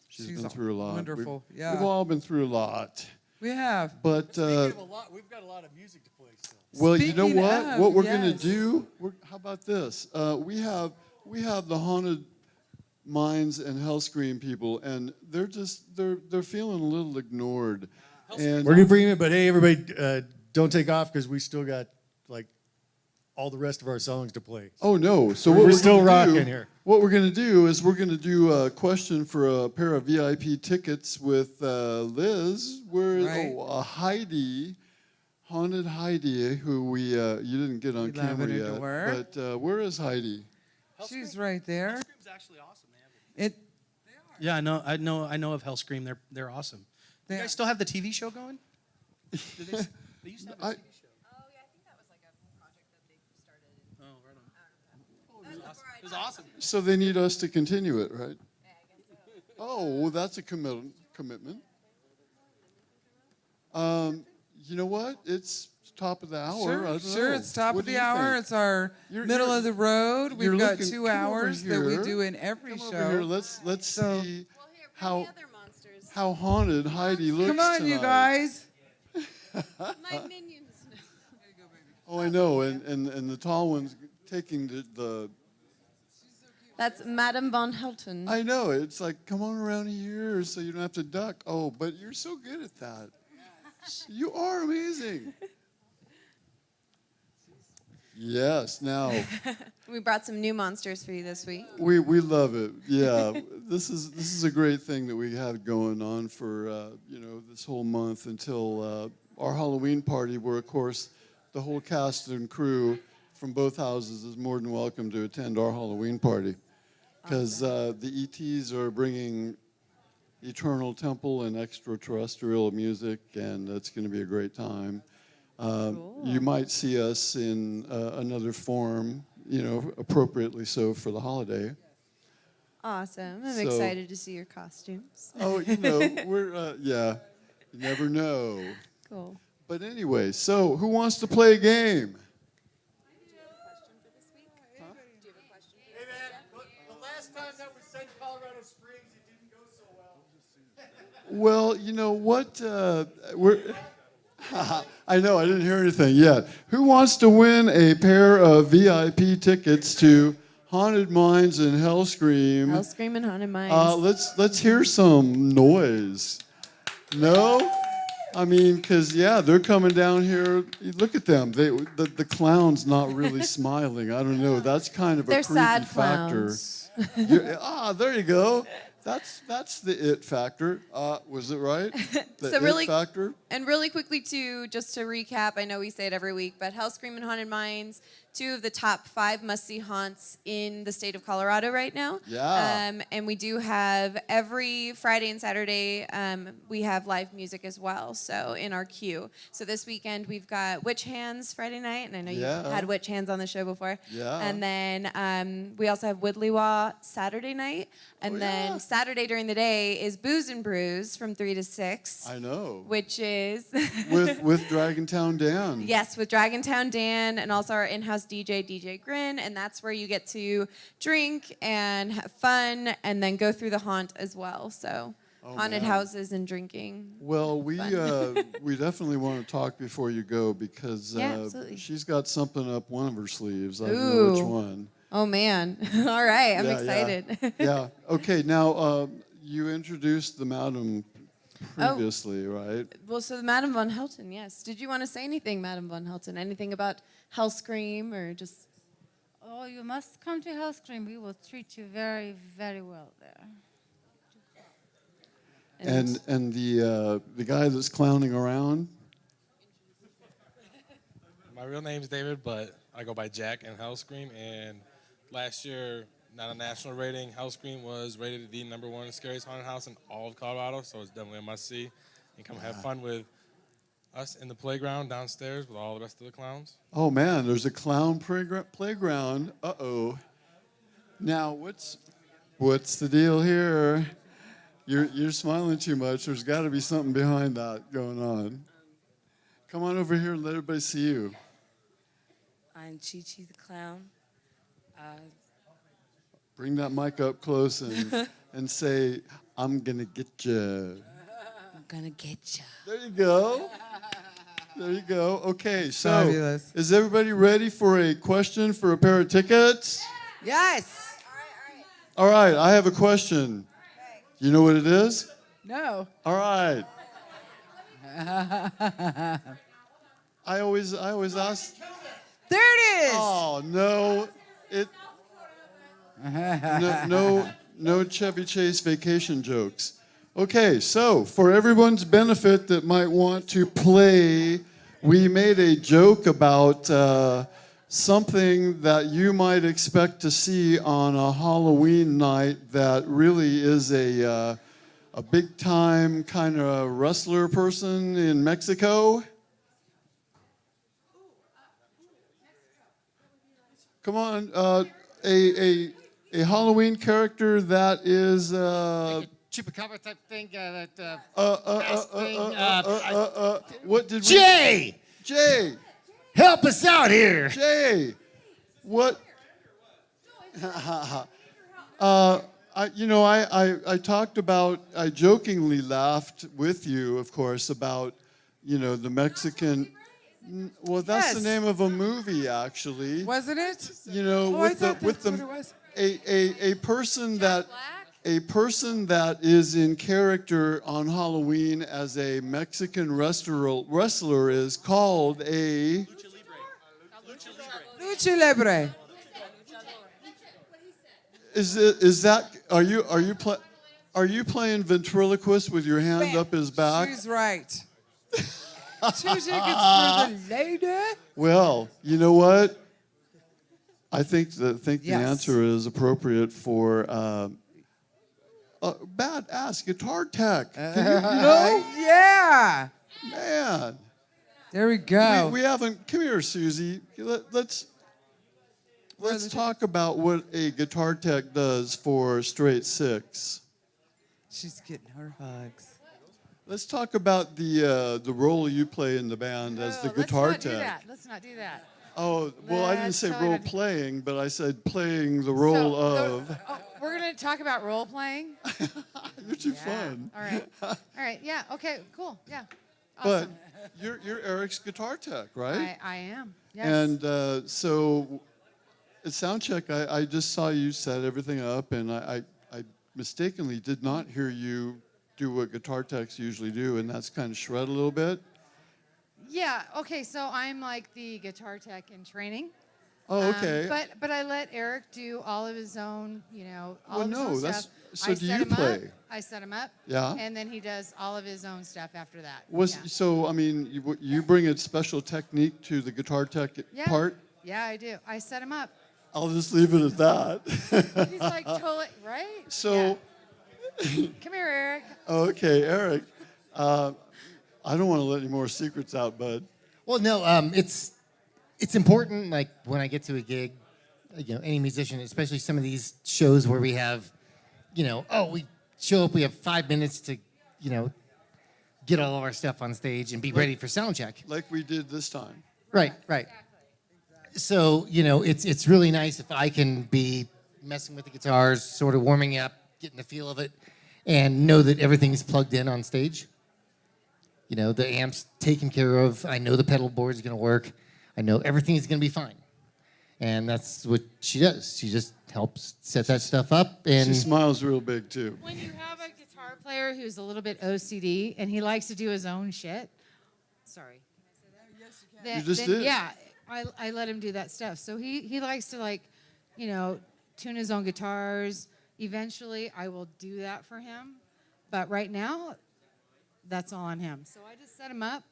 Speaker 4: she's
Speaker 5: She's
Speaker 4: been through a lot.
Speaker 5: wonderful,
Speaker 4: We've,
Speaker 5: yeah.
Speaker 4: we've all been through a lot.
Speaker 5: We have.
Speaker 4: But
Speaker 6: We've got a lot of music to play still.
Speaker 4: well, you know
Speaker 5: Speaking
Speaker 4: what?
Speaker 5: of,
Speaker 4: What we're gonna
Speaker 5: yes.
Speaker 4: do? How about this? We have the Haunted Minds and Hellscream people, and they're feeling a little ignored And
Speaker 6: We're gonna bring it, but hey, everybody, don't take off because we still got like all the rest of our songs to play.
Speaker 4: oh no! So
Speaker 6: We're
Speaker 4: what
Speaker 6: still
Speaker 4: gonna do-
Speaker 6: rocking here.
Speaker 4: What we're going to do is we're going to do a question for a pair of VIP tickets with Liz.
Speaker 5: Right.
Speaker 4: Heidi, haunted Heidi, who we you didn't get on
Speaker 5: We
Speaker 4: camera
Speaker 5: lavender
Speaker 4: yet.
Speaker 5: door.
Speaker 4: But where is Heidi?
Speaker 5: She's right there.
Speaker 8: Hellscream's actually awesome. They have it.
Speaker 5: It.
Speaker 8: Yeah, I know of Hellscream. They're awesome.
Speaker 5: They
Speaker 8: You guys still have the TV show going? They used to have a
Speaker 4: I-
Speaker 8: TV show.
Speaker 10: Oh yeah, I think that was like a project that they started.
Speaker 8: Oh, right on. It was awesome.
Speaker 4: So they need us to continue it, right? Oh, well, that's a commitment. You know what? It's top of the hour. I
Speaker 5: Sure,
Speaker 4: don't
Speaker 5: sure.
Speaker 4: know.
Speaker 5: It's top
Speaker 4: What
Speaker 5: of
Speaker 4: do
Speaker 5: the
Speaker 4: you
Speaker 5: hour.
Speaker 4: think?
Speaker 5: It's our
Speaker 4: You're-
Speaker 5: middle
Speaker 4: you're-
Speaker 5: of the road.
Speaker 4: you're
Speaker 5: We've got
Speaker 4: looking-
Speaker 5: 2
Speaker 4: come over
Speaker 5: hours that we
Speaker 4: here.
Speaker 5: do in every
Speaker 4: Come
Speaker 5: show.
Speaker 4: over here. Let's
Speaker 5: So-
Speaker 4: see
Speaker 10: Well, here, bring
Speaker 4: how
Speaker 10: the other monsters.
Speaker 4: how haunted Heidi looks
Speaker 5: Come on,
Speaker 4: tonight.
Speaker 5: you guys.
Speaker 10: My minions.
Speaker 4: Oh, I know, and the tall one's taking the.
Speaker 10: That's Madame Von Helton.
Speaker 4: I know. It's like, come on around here so you don't have to duck. Oh, but you're so good at that. You are amazing. Yes. Now
Speaker 10: We brought some new monsters for you this week.
Speaker 4: we love it. Yeah. This is a great thing that we have going on for this whole month until our Halloween party, where of course the whole cast and crew from both houses is more than welcome to attend our Halloween party, because the ETs are bringing Eternal Temple and extraterrestrial music, and it's going to be a great time. You might see us in another form, appropriately so for the holiday.
Speaker 10: Awesome. I'm
Speaker 4: So-
Speaker 10: excited to see your costumes.
Speaker 4: Oh, we're, you never know.
Speaker 10: Cool.
Speaker 4: But anyway, so who wants to play a game?
Speaker 6: Hey man, the last time that we sent Colorado Springs, it didn't go so well.
Speaker 4: Well, you know what? We're. I know, I didn't hear anything yet. Who wants to win a pair of VIP tickets to Haunted Minds and Hellscream?
Speaker 10: Hellscream and Haunted Minds.
Speaker 4: Let's hear some noise. No? I mean, because, they're coming down here. Look at them. The clown's not really smiling. I don't know. That's kind of a
Speaker 10: They're
Speaker 4: creepy
Speaker 10: sad
Speaker 4: factor.
Speaker 10: clowns.
Speaker 4: There you go. That's the it factor. Was it right? The
Speaker 10: So really-
Speaker 4: it factor?
Speaker 10: And really quickly, too, just to recap, I know we say it every week, but Hellscream and Haunted Minds, 2 of the top 5 must-see haunts in the state of Colorado right now.
Speaker 4: Yeah.
Speaker 10: And we do have every Friday and Saturday, we have live music as well, so in our queue. So this weekend, we've got Witch Hands Friday night, and I know you've
Speaker 4: Yeah.
Speaker 10: had Witch Hands on the show before.
Speaker 4: Yeah.
Speaker 10: And then we also have Woodley-Wah Saturday night, and then
Speaker 4: yeah.
Speaker 10: Saturday during the day is Booze and Brews from 3 to 6.
Speaker 4: I know.
Speaker 10: Which is
Speaker 4: with Dragontown Dan.
Speaker 10: yes, with Dragontown Dan and also our in-house DJ Grin, and that's where you get to drink and have fun and then go through the haunt as well. So haunted
Speaker 4: man.
Speaker 10: houses and drinking.
Speaker 4: Well, we definitely want to talk before you go, because
Speaker 10: Yeah, absolutely.
Speaker 4: she's got something up one of her sleeves. I don't know which
Speaker 10: Ooh.
Speaker 4: one.
Speaker 10: Oh man! All right, I'm
Speaker 4: Yeah,
Speaker 10: excited.
Speaker 4: Yeah. Okay. Now you introduced the madam
Speaker 10: Oh.
Speaker 4: previously, right?
Speaker 10: Well, so Madame Von Helton, yes. Did you want to say anything, Madame Von Helton? Anything about Hellscream or just?
Speaker 11: Oh, you must come to Hellscream. We will treat you very, very well there.
Speaker 4: And the guy that's clowning around.
Speaker 12: My real name's David, but I go by Jack in Hellscream. And last year, not a national rating, Hellscream was rated the #1 scariest haunted house in all of Colorado, so it's definitely a must-see. And come have fun with us in the playground downstairs with all the rest of the clowns.
Speaker 4: Oh man, there's a clown playground. Uh-oh. Now what's the deal here? You're smiling too much. There's got to be something behind that going on. Come on over here and let everybody see you.
Speaker 13: I'm Chi-Chi the clown.
Speaker 4: Bring that mic up close and say, "I'm gonna get you."
Speaker 13: I'm gonna get ya.
Speaker 4: There you go. There you go. Okay, so
Speaker 5: Fabulous.
Speaker 4: is everybody ready for a question for a pair of tickets?
Speaker 5: Yes.
Speaker 4: All right, I have a question. You know what it is?
Speaker 5: No.
Speaker 4: All right. I always ask.
Speaker 5: There it is.
Speaker 4: Oh no, no Chevy Chase vacation jokes. Okay, so for everyone's benefit that might want to play, we made a joke about something that you might expect to see on a Halloween night that really is a big time kind of wrestler person in Mexico. Come on, a Halloween character that is
Speaker 2: Chupacabra type thing.
Speaker 4: what did we?
Speaker 2: Jay, help us out here.
Speaker 4: Jay, what? I talked about. I jokingly laughed with you, of course, about the Mexican. Well, that's the name of a movie, actually.
Speaker 5: Wasn't it?
Speaker 4: With a person that is in character on Halloween as a Mexican wrestler is called a
Speaker 5: Lucha Libre.
Speaker 4: Are you playing ventriloquist with your hand up his back?
Speaker 5: She's right. 2 tickets for the lady.
Speaker 4: Well, you know what? I think the answer is appropriate for badass guitar tech.
Speaker 5: Yeah.
Speaker 4: Man.
Speaker 5: There we go.
Speaker 4: We haven't. Come here, Susie. Let's talk about what a guitar tech does for Straight 6.
Speaker 5: She's getting her hugs.
Speaker 4: Let's talk about the role you play in the band as the guitar tech.
Speaker 11: Let's not do that.
Speaker 4: Oh, well, I didn't say role playing, but I said playing the role of.
Speaker 11: We're going to talk about role playing?
Speaker 4: You're too fun.
Speaker 11: All right. All right. Yeah. Okay. Cool. Yeah.
Speaker 4: But
Speaker 11: Awesome.
Speaker 4: you're Eric's guitar tech, right?
Speaker 11: I am. Yes.
Speaker 4: And so at Soundcheck, I just saw you set everything up, and I mistakenly did not hear you do what guitar techs usually do, and that's kind of shred a little bit.
Speaker 11: Yeah. Okay. So I'm like the guitar tech in training.
Speaker 4: Oh, okay.
Speaker 11: But I let Eric do all of his own, all of his
Speaker 4: no,
Speaker 11: own
Speaker 4: that's
Speaker 11: stuff.
Speaker 4: so.
Speaker 11: I
Speaker 4: Do
Speaker 11: set
Speaker 4: you
Speaker 11: him up.
Speaker 4: play?
Speaker 11: I set him up.
Speaker 4: Yeah.
Speaker 11: And then he does all of his own stuff after that.
Speaker 4: So I mean, you bring a special technique to the guitar tech part.
Speaker 11: Yeah, I do. I set him up.
Speaker 4: I'll just leave it at that.
Speaker 11: He's like totally right.
Speaker 4: So.
Speaker 11: Yeah. Come here, Eric.
Speaker 4: Okay, Eric. I don't want to let any more secrets out, bud.
Speaker 2: Well, no, it's important. Like when I get to a gig, any musician, especially some of these shows where we have, we show up, we have 5 minutes to, get all of our stuff on stage and be ready for sound check.
Speaker 4: Like we did this time.
Speaker 2: Right. So, it's really nice if I can be messing with the guitars, sort of warming up, getting the feel of it, and know that everything's plugged in on stage. The amp's taken care of. I know the pedal board's going to work. I know everything is going to be fine. And that's what she does. She just helps set that stuff up. And
Speaker 4: she smiles real big, too.
Speaker 11: When you have a guitar player who's a little bit OCD and he likes to do his own shit. Sorry.
Speaker 5: Yes, you can.
Speaker 4: You just did.
Speaker 11: Yeah, I let him do that stuff. So he likes to tune his own guitars. Eventually, I will do that for him. But right now, that's all on him. So I just set him up,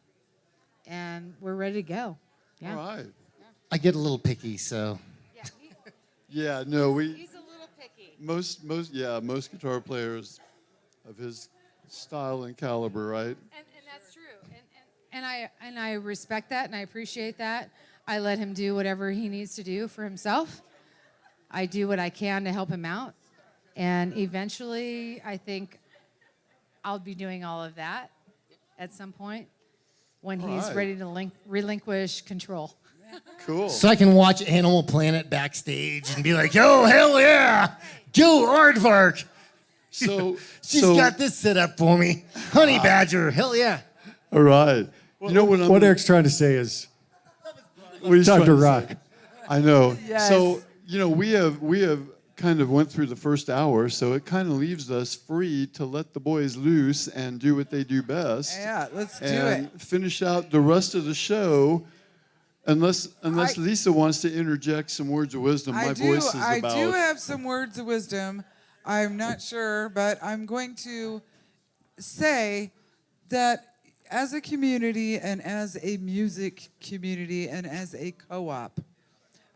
Speaker 11: and we're ready to go. Yeah.
Speaker 4: All right.
Speaker 2: I get a little picky, so.
Speaker 4: Yeah, no,
Speaker 11: He's a little picky.
Speaker 4: Most guitar players of his style and caliber, right?
Speaker 11: And that's true. And I respect that, and I appreciate that. I let him do whatever he needs to do for himself. I do what I can to help him out. And eventually, I think I'll be doing all of that at some point when he's ready to relinquish control.
Speaker 4: Cool.
Speaker 2: So I can watch Animal Planet backstage and be like, oh, hell yeah, go Aardvark.
Speaker 4: So
Speaker 2: She's got this set up for me. Honey Badger, hell yeah.
Speaker 4: All right.
Speaker 6: What Eric's trying to say is,
Speaker 4: what he's
Speaker 6: Dr.
Speaker 4: trying to
Speaker 6: Rock.
Speaker 4: say. I know.
Speaker 5: Yes.
Speaker 4: So we have kind of went through the first hour, so it kind of leaves us free to let the boys loose and do what they do best.
Speaker 5: Yeah, let's do
Speaker 4: and
Speaker 5: it.
Speaker 4: finish out the rest of the show. Unless Lisa wants to interject some words of wisdom, my voice is about.
Speaker 5: I do have some words of wisdom. I'm not sure, but I'm going to say that as a community and as a music community and as a co-op,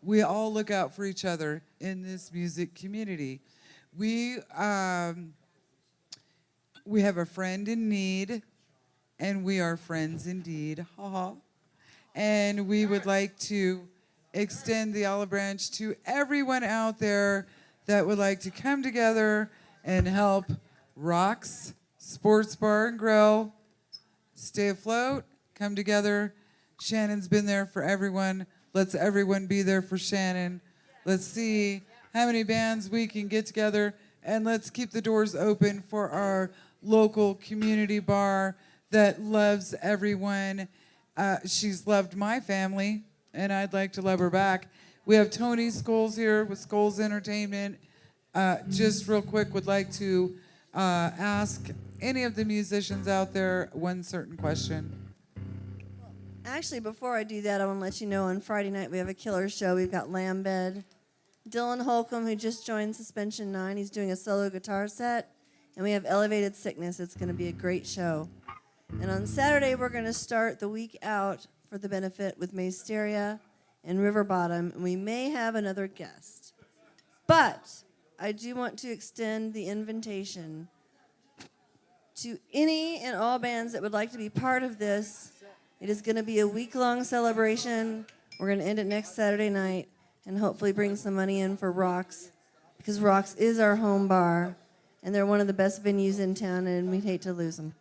Speaker 5: we all look out for each other in this music community. We have a friend in need, and we are friends indeed. Ha ha. And we would like to extend the olive branch to everyone out there that would like to come together and help Rocks Sports Bar and Grill stay afloat, come together. Shannon's been there for everyone. Let's everyone be there for Shannon. Let's see how many bands we can get together, and let's keep the doors open for our local community bar that loves everyone. She's loved my family, and I'd like to love her back. We have Tony Scholes here with Scholes Entertainment. Just real quick, would like to ask any of the musicians out there one certain question.
Speaker 14: Actually, before I do that, I want to let you know on Friday night we have a killer show. We've got Lambed, Dylan Holcomb, who just joined Suspension 9. He's doing a solo guitar set. And we have Elevated Sickness. It's going to be a great show. And on Saturday, we're going to start the week out for the benefit with Maysteria and River Bottom. And we may have another guest. But I do want to extend the invitation to any and all bands that would like to be part of this. It is going to be a week-long celebration. We're going to end it next Saturday night and hopefully bring some money in for Rocks, because Rocks is our home bar, and they're one of the best venues in town, and we'd hate to lose them.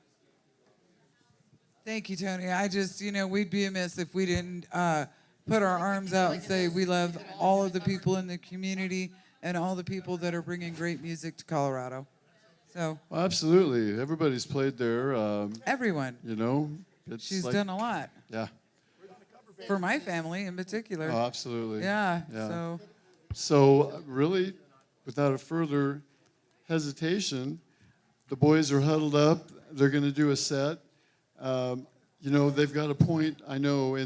Speaker 5: Thank you, Tony. I just, we'd be amiss if we didn't put our arms out and say we love all of the people in the community and all the people that are bringing great music to Colorado. So
Speaker 4: Well, absolutely. Everybody's played there.
Speaker 5: everyone,
Speaker 4: It's
Speaker 5: she's
Speaker 4: like-
Speaker 5: done a lot
Speaker 4: Yeah.
Speaker 5: for my family in particular.
Speaker 4: Oh, absolutely.
Speaker 5: Yeah.
Speaker 4: Yeah.
Speaker 5: So
Speaker 4: So really, without a further hesitation, the boys are huddled up. They're going to do a set. They've got a point. I know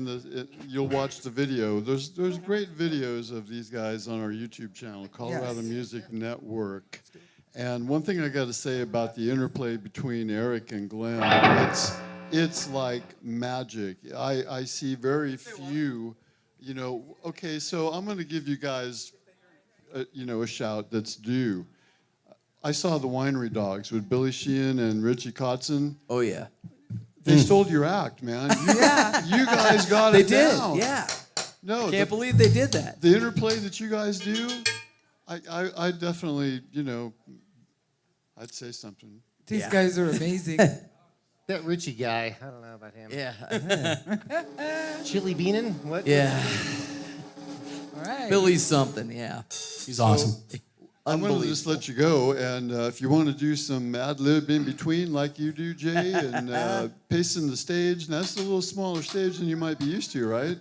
Speaker 4: you'll watch the video. There's great videos of these guys on our YouTube channel, Colorado
Speaker 5: Yes.
Speaker 4: Music Network. And one thing I got to say about the interplay between Eric and Glenn, it's like magic. I see very few. Okay, so I'm going to give you guys, a shout that's due. I saw the Winery Dogs with Billy Sheehan and Richie Kotzen.
Speaker 3: Oh, yeah.
Speaker 4: They stole your act, man. You guys got
Speaker 3: They
Speaker 4: it down.
Speaker 3: did, yeah.
Speaker 4: No,
Speaker 3: Can't believe they did that.
Speaker 4: the interplay that you guys do, I definitely, I'd say something.
Speaker 5: these guys are amazing.
Speaker 2: That Richie guy, I don't know about him.
Speaker 3: Yeah.
Speaker 2: Chili Beanin'? What?
Speaker 3: Yeah.
Speaker 5: All right.
Speaker 3: Billy's something, yeah.
Speaker 8: He's awesome.
Speaker 4: I'm going to just let you go, and if you want to do some ad lib in between, like you do, Jay, and pacing the stage, and that's a little smaller stage than you might be used to, right?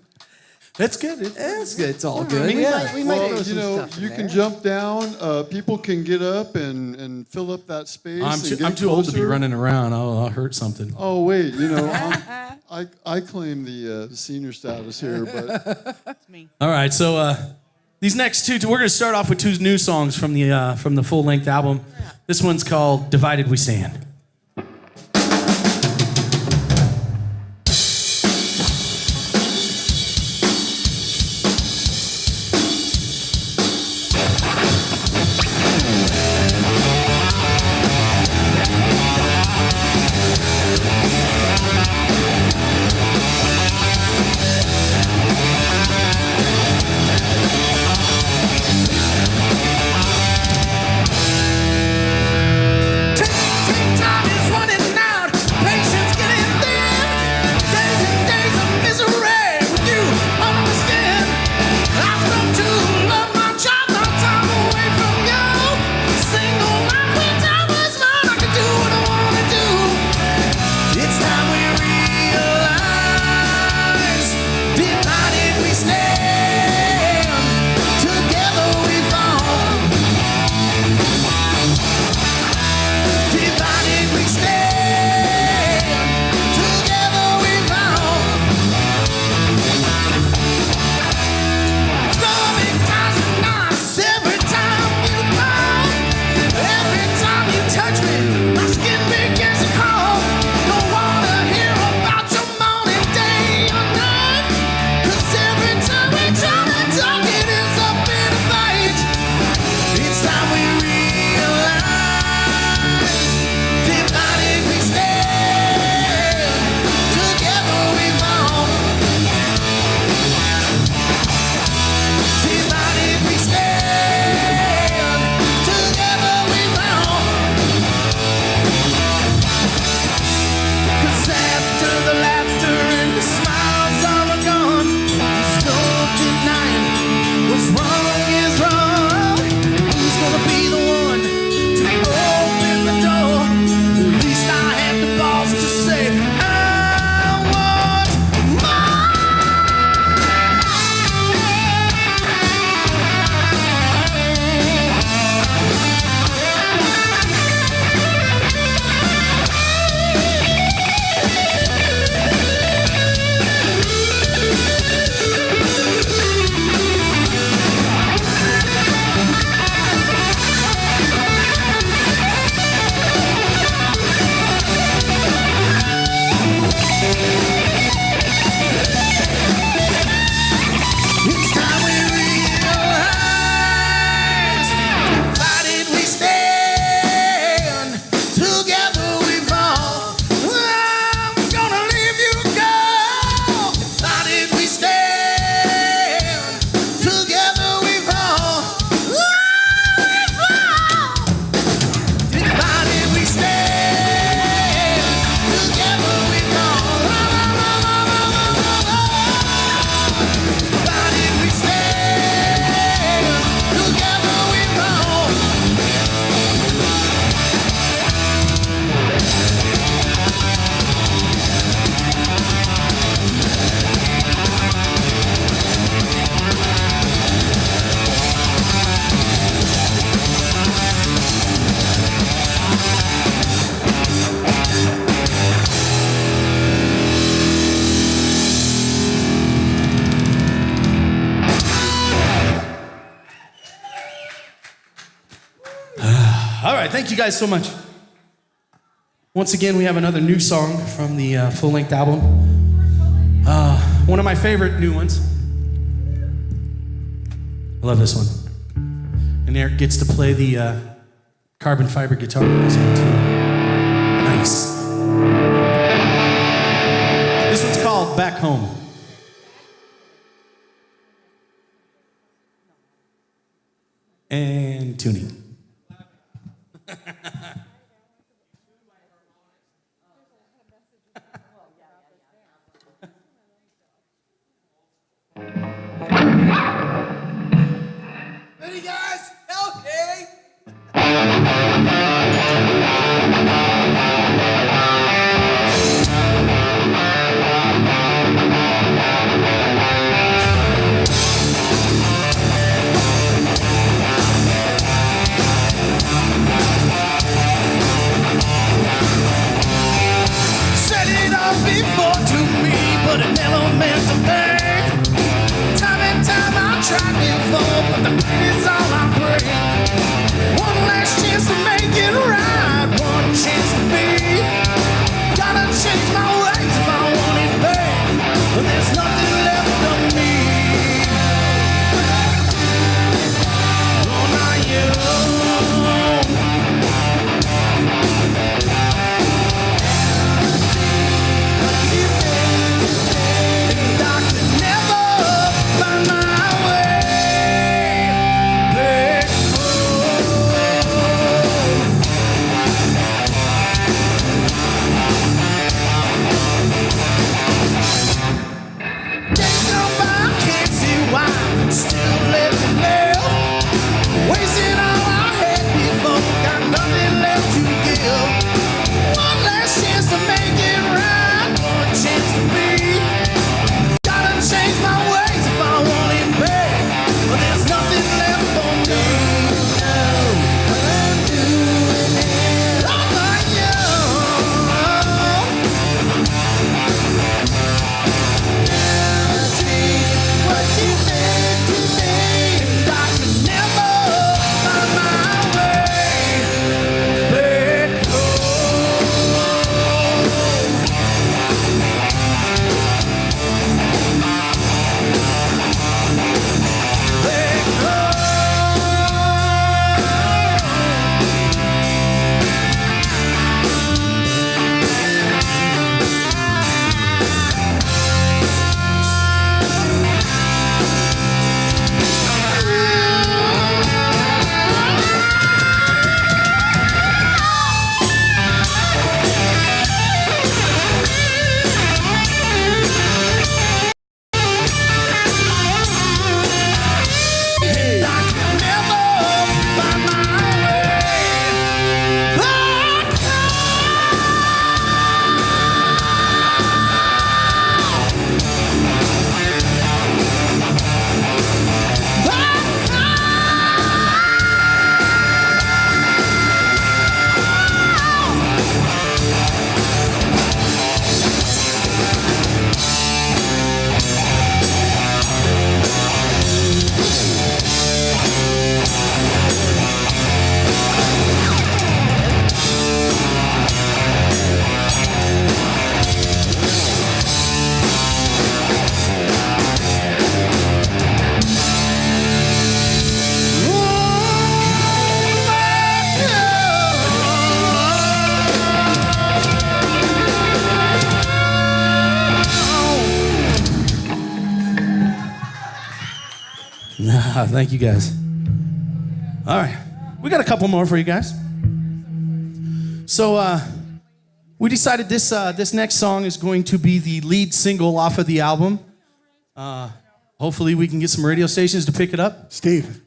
Speaker 8: That's good.
Speaker 3: That's good. It's all good.
Speaker 2: We might throw
Speaker 4: Well,
Speaker 2: some stuff in
Speaker 4: you
Speaker 2: there.
Speaker 4: can jump down. People can get up and fill up that space.
Speaker 8: I'm too old to be
Speaker 4: closer.
Speaker 8: running around. I'll hurt something.
Speaker 4: Oh wait, I claim the senior status here, but
Speaker 8: All right, so these next two, we're going to start off with two new songs from the full-length album. This one's called "Divided We Stand."
Speaker 9: Take
Speaker 8: right, thank you guys so much. Once again, we have another new song from the full-length album. One of my favorite new ones. I love this one. And Eric gets to play the carbon fiber guitar on this one too. Nice. This one's called Back Home. And tuning.
Speaker 1: Ready, guys? Okay.
Speaker 9: Said it all before to me, but it never meant a thing. Time and time I tried before, but the pain is all I bring. One last chance to make it right, one chance to be. Gotta change my ways if I want it back, but there's nothing left of me. Oh, not you. And I could never find my way back home. Days go by, can't see why I'm still living there. Wasting all I had before, got nothing left to give. One last chance to make it right, one chance to be. Gotta change my ways if I want it back, but there's nothing left for me. No, I'm doing it all on you. Now see what you did to me, and I could never find my way back home. And I could never find my way back
Speaker 8: Nah, thank you guys. All right, we got a couple more for you guys. So we decided this next song is going to be the lead single off of the album. Hopefully we can get some radio stations to pick it up.
Speaker 6: Steve.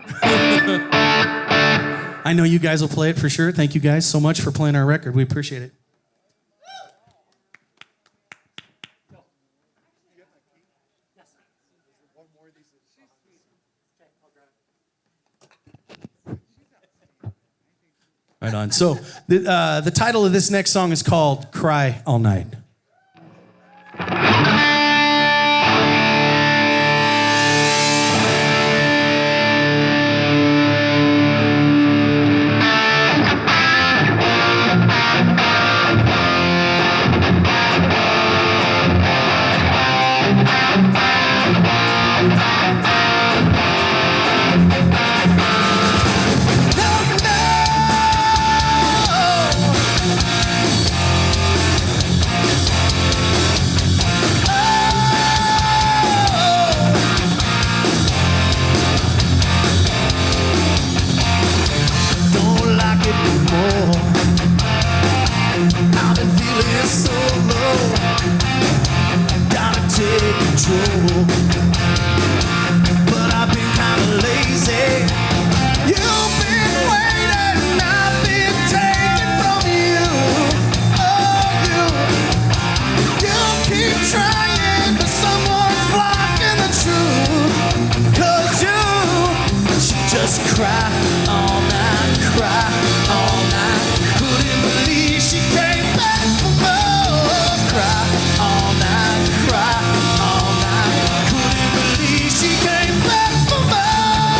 Speaker 8: I know you guys will play it for sure. Thank you guys so much for playing our record. We appreciate it. Right on. So the title of this next song is called Cry All Night.
Speaker 9: control. But I've been kinda lazy. You've been waiting, I've been taken from you. Oh, you keep trying, but someone's blocking the truth. 'Cause you just cry all night, cry all night. Couldn't believe she came back for more. Cry all night, cry all night. Couldn't believe she came back for more.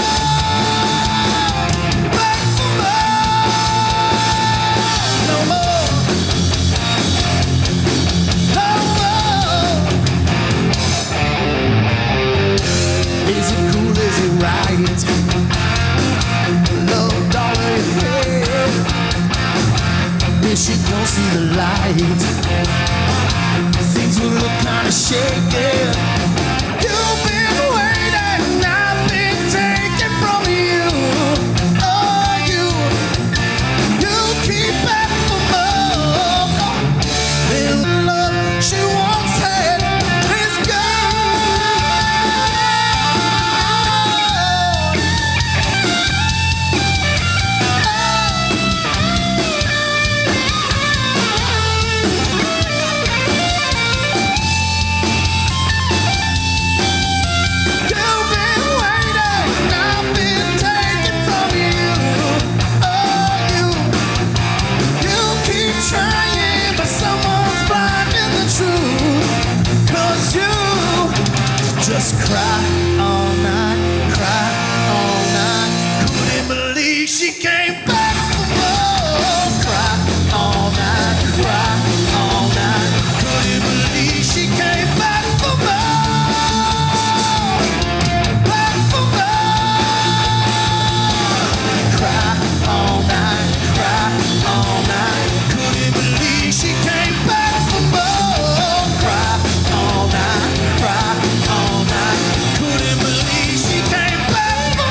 Speaker 9: Back for more. No more. No more. Is it cool? Is it right? Love, darling, yeah. If she don't see the light, things will look kinda shaky. You've been waiting, I've been taken from you. Oh, you keep back for more. Little love she once had is just cry all night, cry all night. Couldn't believe she came back for more. Cry all night, cry all night. Couldn't believe she came back for more. Back for more. Cry all night, cry all night. Couldn't believe she came back for more. Cry all night, cry all night. Couldn't believe she came back for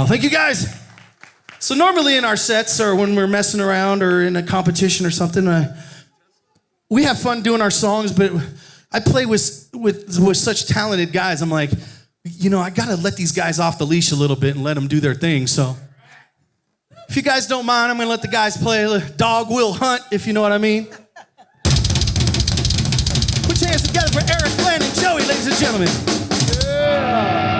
Speaker 8: Thank you guys. So normally in our sets or when we're messing around or in a competition or something, we have fun doing our songs, but I play with such talented guys. I'm like, you know, I gotta let these guys off the leash a little bit and let them do their thing. So if you guys don't mind, I'm gonna let the guys play Dog Will Hunt, if you know what I mean. Put your hands together for Eric, Glenn, and Joey, ladies and gentlemen. Yeah.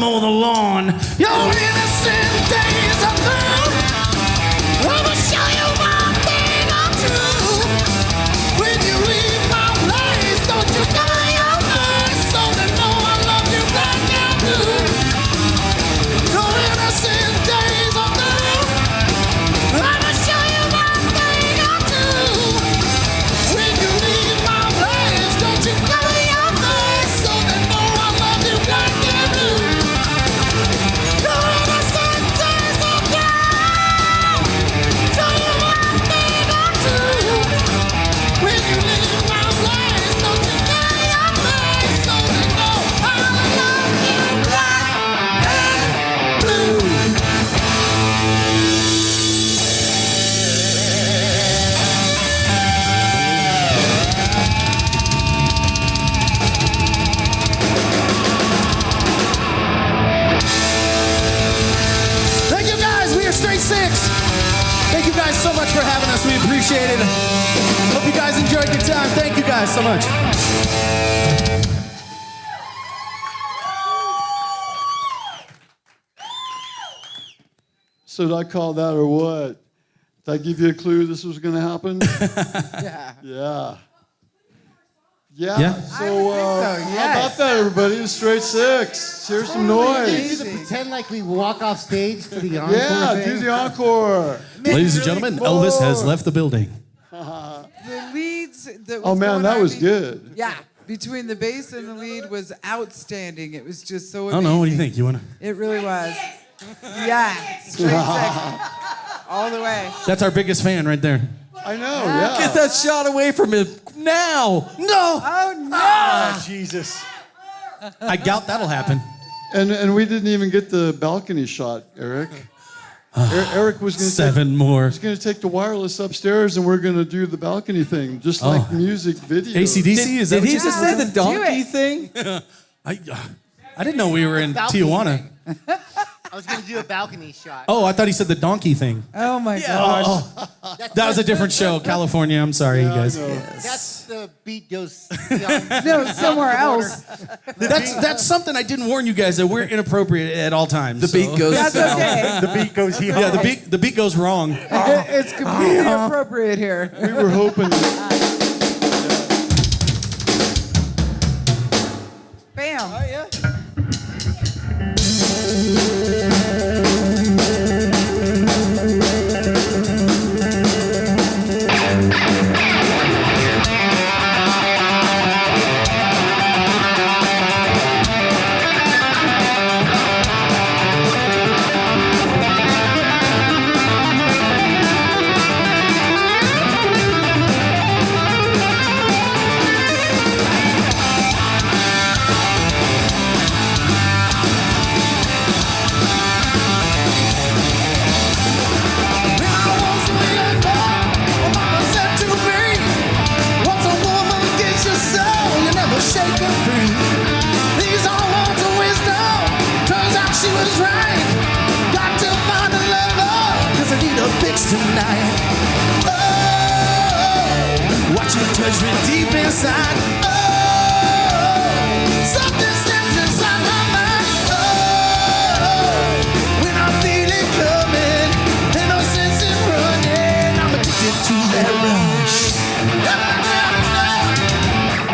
Speaker 9: mow the lawn. Your innocent days are through. I'ma show you one thing or two. When you leave my place, don't you cover your face so they know I love you black and blue. Your innocent days are through. I'ma show you one thing or two. When you leave my place, don't you cover your face so they know I love you black and blue. Your innocent days are through. Show you one thing or two. When you leave my place, don't you cover your face so they know I love you black and blue. Thank you guys. We are Straight Six. Thank you guys so much for having us. We appreciate it. Hope you guys enjoyed your time. Thank you guys so much.
Speaker 4: So did I call that or what? Did I give you a clue this was going to happen?
Speaker 5: Yeah.
Speaker 4: Yeah.
Speaker 8: Yeah.
Speaker 4: So, how about that, everybody? It's Straight Six. Here's some noise.
Speaker 2: To pretend like we walk off stage for the encore
Speaker 4: Yeah,
Speaker 2: thing.
Speaker 4: do the encore.
Speaker 8: Ladies and gentlemen, Elvis has left the building.
Speaker 5: The leads that was
Speaker 4: Oh, man,
Speaker 5: going
Speaker 4: that
Speaker 5: on
Speaker 4: was good.
Speaker 5: Yeah, between the bass and the lead was outstanding. It was just so
Speaker 8: I
Speaker 5: amazing.
Speaker 8: don't know. What do you think? You want to?
Speaker 5: It really was. Yeah, Straight Six. All the way.
Speaker 8: That's our biggest fan right there.
Speaker 4: I know, yeah.
Speaker 3: Get that shot away from him now. No.
Speaker 5: Oh, no.
Speaker 6: Ah, Jesus.
Speaker 8: I doubt that'll happen.
Speaker 4: And we didn't even get the balcony shot, Eric. Eric was going to
Speaker 8: Seven more.
Speaker 4: He's going to take the wireless upstairs, and we're going to do the balcony thing, just like music video.
Speaker 8: AC/DC? Is that
Speaker 3: Did
Speaker 8: what
Speaker 3: he
Speaker 8: you
Speaker 3: just
Speaker 8: said?
Speaker 3: say the donkey thing?
Speaker 8: I didn't know we were in
Speaker 2: Balcony
Speaker 8: Tijuana.
Speaker 2: I was going to do a balcony shot.
Speaker 8: Oh, I thought he said the donkey thing.
Speaker 5: Oh, my gosh.
Speaker 8: That was a different show. California. I'm sorry, you guys.
Speaker 2: That's the beat goes.
Speaker 5: No, somewhere else.
Speaker 8: That's something I didn't warn you guys that we're inappropriate at all times.
Speaker 3: The beat goes
Speaker 5: That's
Speaker 3: south.
Speaker 5: okay.
Speaker 6: The beat goes here.
Speaker 8: Yeah, the beat goes wrong.
Speaker 5: It's completely appropriate here.
Speaker 4: We were hoping.
Speaker 5: Bam.
Speaker 3: Oh, yeah. Tonight, oh, watch it touch me deep inside. Oh, something steps inside my mind. Oh, when I feel it coming, there's no sense in running. I'm addicted to that rush.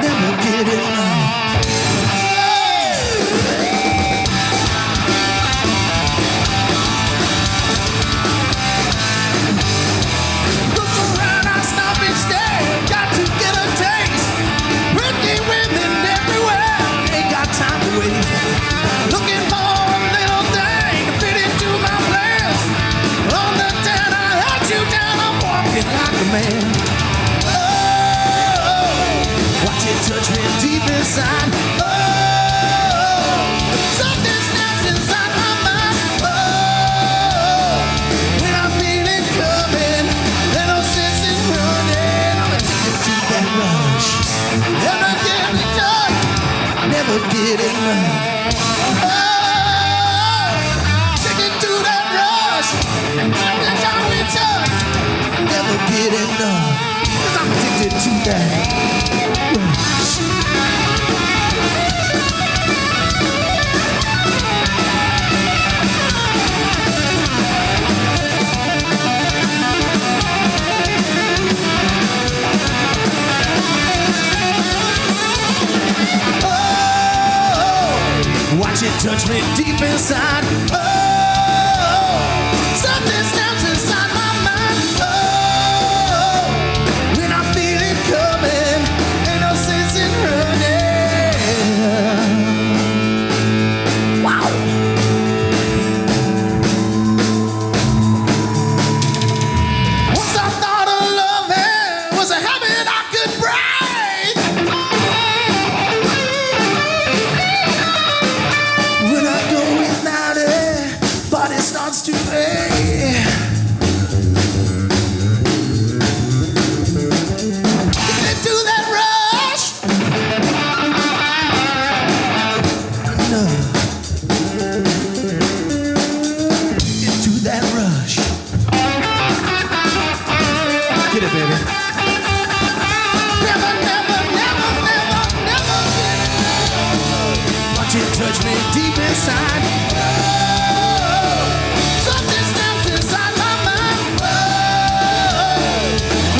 Speaker 3: Never get enough. Touch me deep inside. Oh, something snaps inside my mind. Oh, when I feel it coming, there's no sense in running. I'm addicted to that rush. Never get enough. Never get enough. Oh, addicted to that rush. Every time we touch, never get enough. 'Cause I'm addicted to that. you touch me deep inside. Oh, something snaps inside my mind. Oh, when I feel it coming, ain't no sense in running. Wow. Once I thought of loving was a habit I could break. When I go without it, body starts to ache. Into that rush. No. Into that rush. Get it, baby. Never, never, never, never, never get it. Watch it touch me deep inside. Oh, something snaps inside my mind. Oh,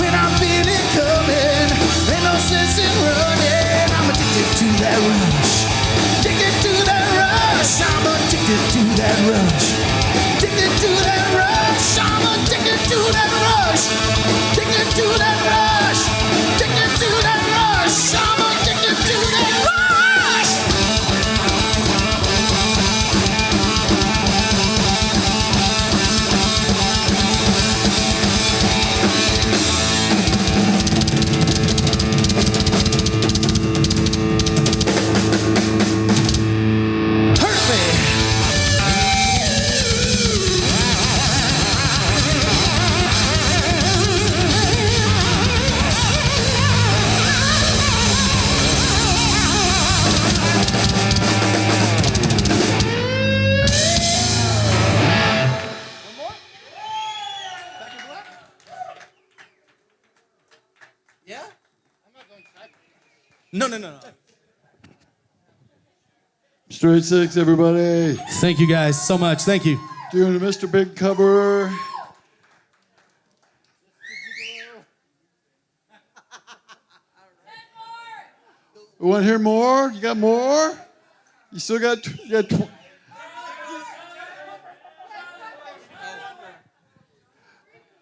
Speaker 3: when I feel it coming, ain't no sense in running. I'm addicted to that rush. Addicted to that rush. I'm addicted to that rush. Addicted to that rush. I'm addicted to that rush. Addicted to that rush. Addicted to that rush. I'm addicted to that rush. Hurt me.
Speaker 1: Yeah?
Speaker 8: No, no, no, no.
Speaker 4: Straight Six, everybody.
Speaker 8: Thank you guys so much. Thank you.
Speaker 4: Doing a Mr. Big cover. We want to hear more? You got more? You still got,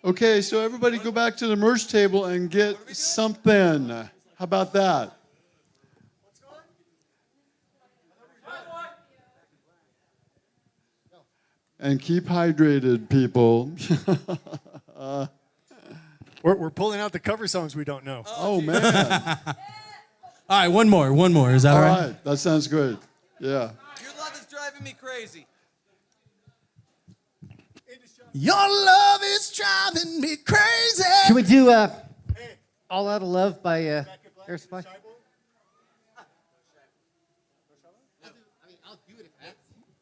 Speaker 4: Okay, so everybody go back to the merch table and get something. How about that? And keep hydrated, people.
Speaker 6: We're pulling out the cover songs we don't know.
Speaker 4: Oh, man.
Speaker 8: All right, one more. Is that all right?
Speaker 4: That sounds good. Yeah.
Speaker 1: Your love is driving me crazy.
Speaker 3: Your love is driving me crazy.
Speaker 2: Can we do All Out of Love by Air Supply?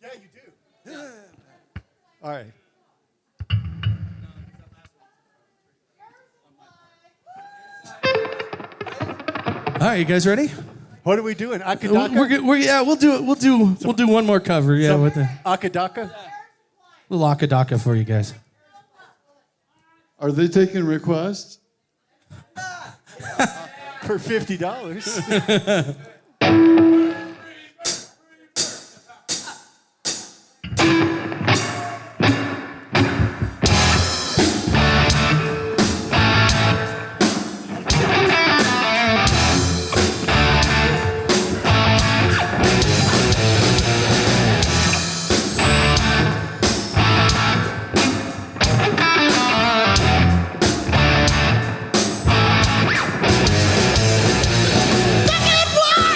Speaker 6: Yeah, you do. All right.
Speaker 8: All right, you guys ready?
Speaker 6: What are we doing? Akadaka?
Speaker 8: We'll do it. We'll do one more cover. Yeah, with the
Speaker 6: Akadaka?
Speaker 8: little akadaka for you guys.
Speaker 4: Are they taking requests?
Speaker 6: For $50.
Speaker 3: Second one!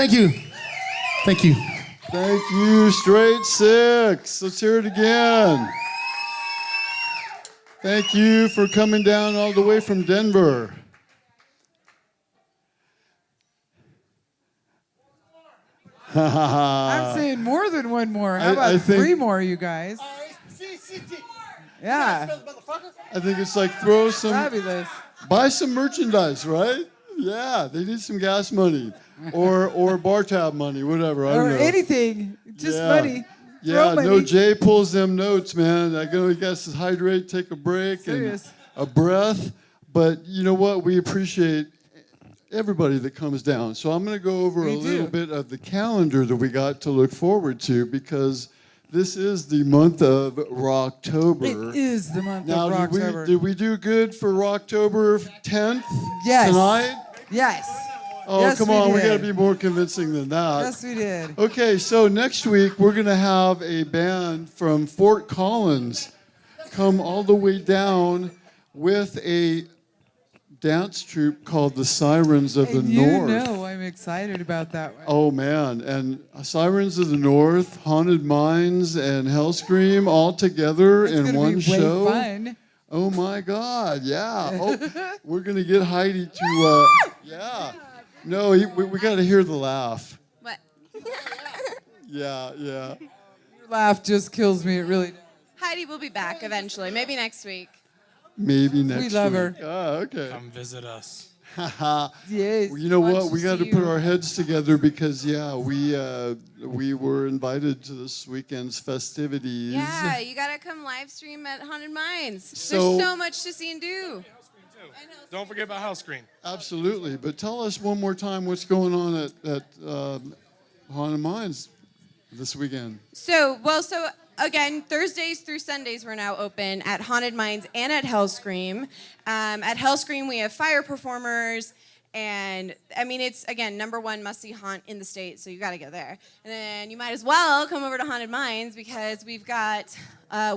Speaker 8: Thank you. Thank you.
Speaker 4: Thank you, Straight Six. Let's hear it again. Thank you for coming down all the way from Denver.
Speaker 5: I'm saying more than one more. How about
Speaker 4: I think-
Speaker 5: 3 more, you guys? Yeah.
Speaker 4: I think it's like throw some,
Speaker 5: Fabulous.
Speaker 4: buy some merchandise, right? Yeah, they need some gas money or bar tab money, whatever. I don't
Speaker 5: Or
Speaker 4: know.
Speaker 5: anything. Just
Speaker 4: Yeah.
Speaker 5: money.
Speaker 4: Yeah,
Speaker 5: Throw
Speaker 4: no,
Speaker 5: money.
Speaker 4: Jay pulls them notes, man. I go, he got to hydrate, take a break,
Speaker 5: Serious.
Speaker 4: and a breath. But you know what? We appreciate everybody that comes down. So I'm going to go over
Speaker 5: We
Speaker 4: a little
Speaker 5: do.
Speaker 4: bit of the calendar that we got to look forward to because this is the month of Rocktober.
Speaker 5: It is the month
Speaker 4: Now,
Speaker 5: of Rocktober.
Speaker 4: did we do good for Rocktober 10th
Speaker 5: Yes.
Speaker 4: tonight?
Speaker 5: Yes.
Speaker 4: Oh,
Speaker 5: Yes,
Speaker 4: come
Speaker 5: we
Speaker 4: on. We got to
Speaker 5: did.
Speaker 4: be more convincing than that.
Speaker 5: Yes, we did.
Speaker 4: Okay, so next week we're going to have a band from Fort Collins come all the way down with a dance troupe called the Sirens of the
Speaker 5: And you
Speaker 4: North.
Speaker 5: know I'm excited about that one.
Speaker 4: Oh man, and Sirens of the North, Haunted Minds, and Hellscream all together
Speaker 5: It's
Speaker 4: in
Speaker 5: gonna
Speaker 4: one
Speaker 5: be
Speaker 4: show.
Speaker 5: way fun.
Speaker 4: Oh my God, yeah. Oh, we're gonna get Heidi to, yeah. No, we got to hear the laugh.
Speaker 10: What?
Speaker 4: Yeah, yeah.
Speaker 5: Your laugh just kills me. It really does.
Speaker 10: Heidi will be back eventually, maybe next week.
Speaker 4: Maybe next week.
Speaker 5: love her.
Speaker 4: Oh, okay.
Speaker 12: Come visit us.
Speaker 5: Yes.
Speaker 4: Well, you know
Speaker 5: Wants
Speaker 4: what?
Speaker 5: to
Speaker 4: We got to
Speaker 5: see
Speaker 4: put
Speaker 5: you.
Speaker 4: our heads together because we were invited to this weekend's festivities.
Speaker 10: Yeah, you gotta come live stream at Haunted Minds.
Speaker 4: So-
Speaker 10: There's so much to see and do.
Speaker 12: Don't forget about House Screen.
Speaker 4: Absolutely. But tell us one more time what's going on at Haunted Minds this weekend.
Speaker 10: So again, Thursdays through Sundays we're now open at Haunted Minds and at Hellscream. At Hellscream we have fire performers, and I mean it's again #1 must-see haunt in the state, so you got to go there. And then you might as well come over to Haunted Minds because we've got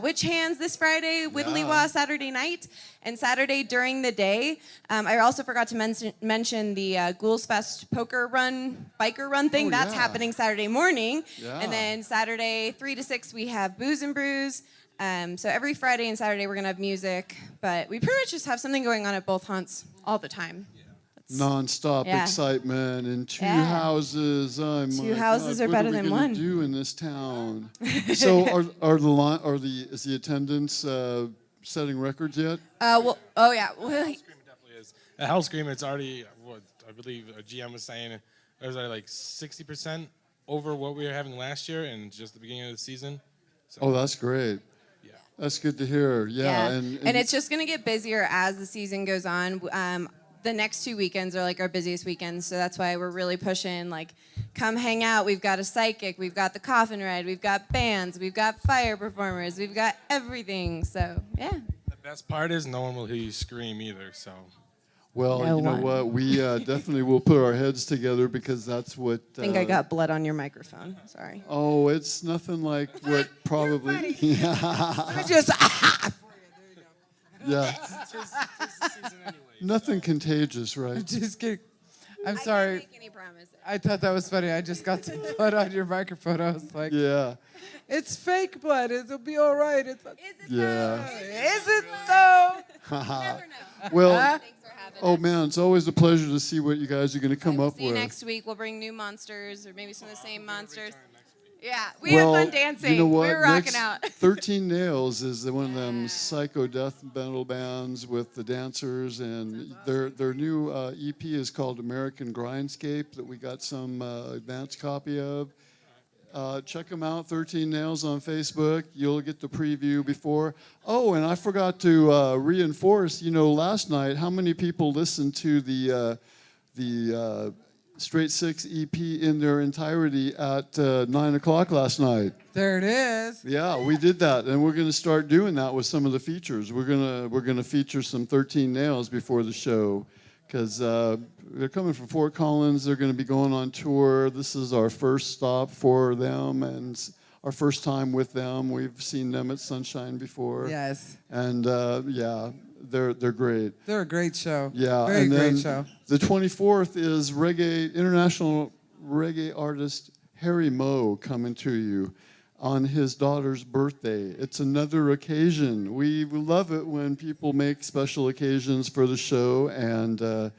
Speaker 10: Witch Hands this Friday, Widdly-Wah Saturday night, and Saturday during the day. I also forgot to mention the Ghouls Fest poker run, biker run thing.
Speaker 4: Oh,
Speaker 10: That's
Speaker 4: yeah.
Speaker 10: happening Saturday morning.
Speaker 4: Yeah.
Speaker 10: And then Saturday 3 to 6 we have Booze and Brews. So every Friday and Saturday we're gonna have music, but we pretty much just have something going on at both haunts all the time.
Speaker 4: Non-stop
Speaker 10: Yeah.
Speaker 4: excitement and two
Speaker 10: Yeah.
Speaker 4: houses. Oh,
Speaker 10: Two
Speaker 4: my
Speaker 10: houses
Speaker 4: God,
Speaker 10: are
Speaker 4: what
Speaker 10: better
Speaker 4: we
Speaker 10: than
Speaker 4: gonna
Speaker 10: one.
Speaker 4: do in this town? So is the attendance setting records yet?
Speaker 10: Oh yeah. Well,
Speaker 12: Definitely is. At House Scream, it's already what I believe a GM was saying. It was already like 60% over what we were having last year, and just the beginning of the season. So,
Speaker 4: Oh, that's great.
Speaker 12: yeah.
Speaker 4: That's good to hear. Yeah,
Speaker 10: and it's just gonna get busier as the season goes on. The next 2 weekends are like our busiest weekends, so that's why we're really pushing. Like, come hang out. We've got a psychic, we've got the coffin ride, we've got bands, we've got fire performers, we've got everything. So yeah.
Speaker 12: The best part is no one will hear you scream either. So
Speaker 4: Well,
Speaker 10: No
Speaker 4: you know
Speaker 10: one.
Speaker 4: what? We definitely will put our heads together because that's what.
Speaker 10: I think I got blood on your microphone. Sorry.
Speaker 4: Oh, it's nothing like what probably.
Speaker 5: Just
Speaker 4: Yeah. Nothing contagious, right?
Speaker 5: just kidding. I'm
Speaker 10: I can't
Speaker 5: sorry.
Speaker 10: make any promises.
Speaker 5: I thought that was funny. I just got some blood on your microphone. I was like,
Speaker 4: Yeah.
Speaker 5: it's fake blood. It'll be all right. It's
Speaker 10: Is it
Speaker 4: Yeah.
Speaker 5: Is it though?
Speaker 10: Never know.
Speaker 4: Well,
Speaker 5: Huh?
Speaker 10: Thanks for having
Speaker 4: oh
Speaker 10: us.
Speaker 4: man, it's always a pleasure to see what you guys are going to come up
Speaker 10: See you
Speaker 4: with.
Speaker 10: next week. We'll bring new monsters or maybe some of the same monsters. Yeah, we
Speaker 4: Well,
Speaker 10: had fun dancing.
Speaker 4: You know what?
Speaker 10: We were rocking
Speaker 4: Next-
Speaker 10: out.
Speaker 4: 13 Nails is one of them psycho death metal bands with the dancers, and their new EP is called American Grindscape that we got some advance copy of. Check them out, 13 Nails on Facebook. You'll get the preview before. Oh, and I forgot to reinforce. You know, last night, how many people listened to the Straight Six EP in their entirety at 9 o'clock last night?
Speaker 5: There it is.
Speaker 4: Yeah, we did that, and we're going to start doing that with some of the features. We're gonna feature some 13 Nails before the show, because they're coming from Fort Collins. They're going to be going on tour. This is our first stop for them, and our first time with them. We've seen them at Sunshine before.
Speaker 5: Yes.
Speaker 4: And yeah, they're great.
Speaker 5: They're a great show.
Speaker 4: Yeah,
Speaker 5: Very
Speaker 4: and then
Speaker 5: great show.
Speaker 4: the 24th is International reggae artist Harry Moe coming to you on his daughter's birthday. It's another occasion. We love it when people make special occasions for the show, and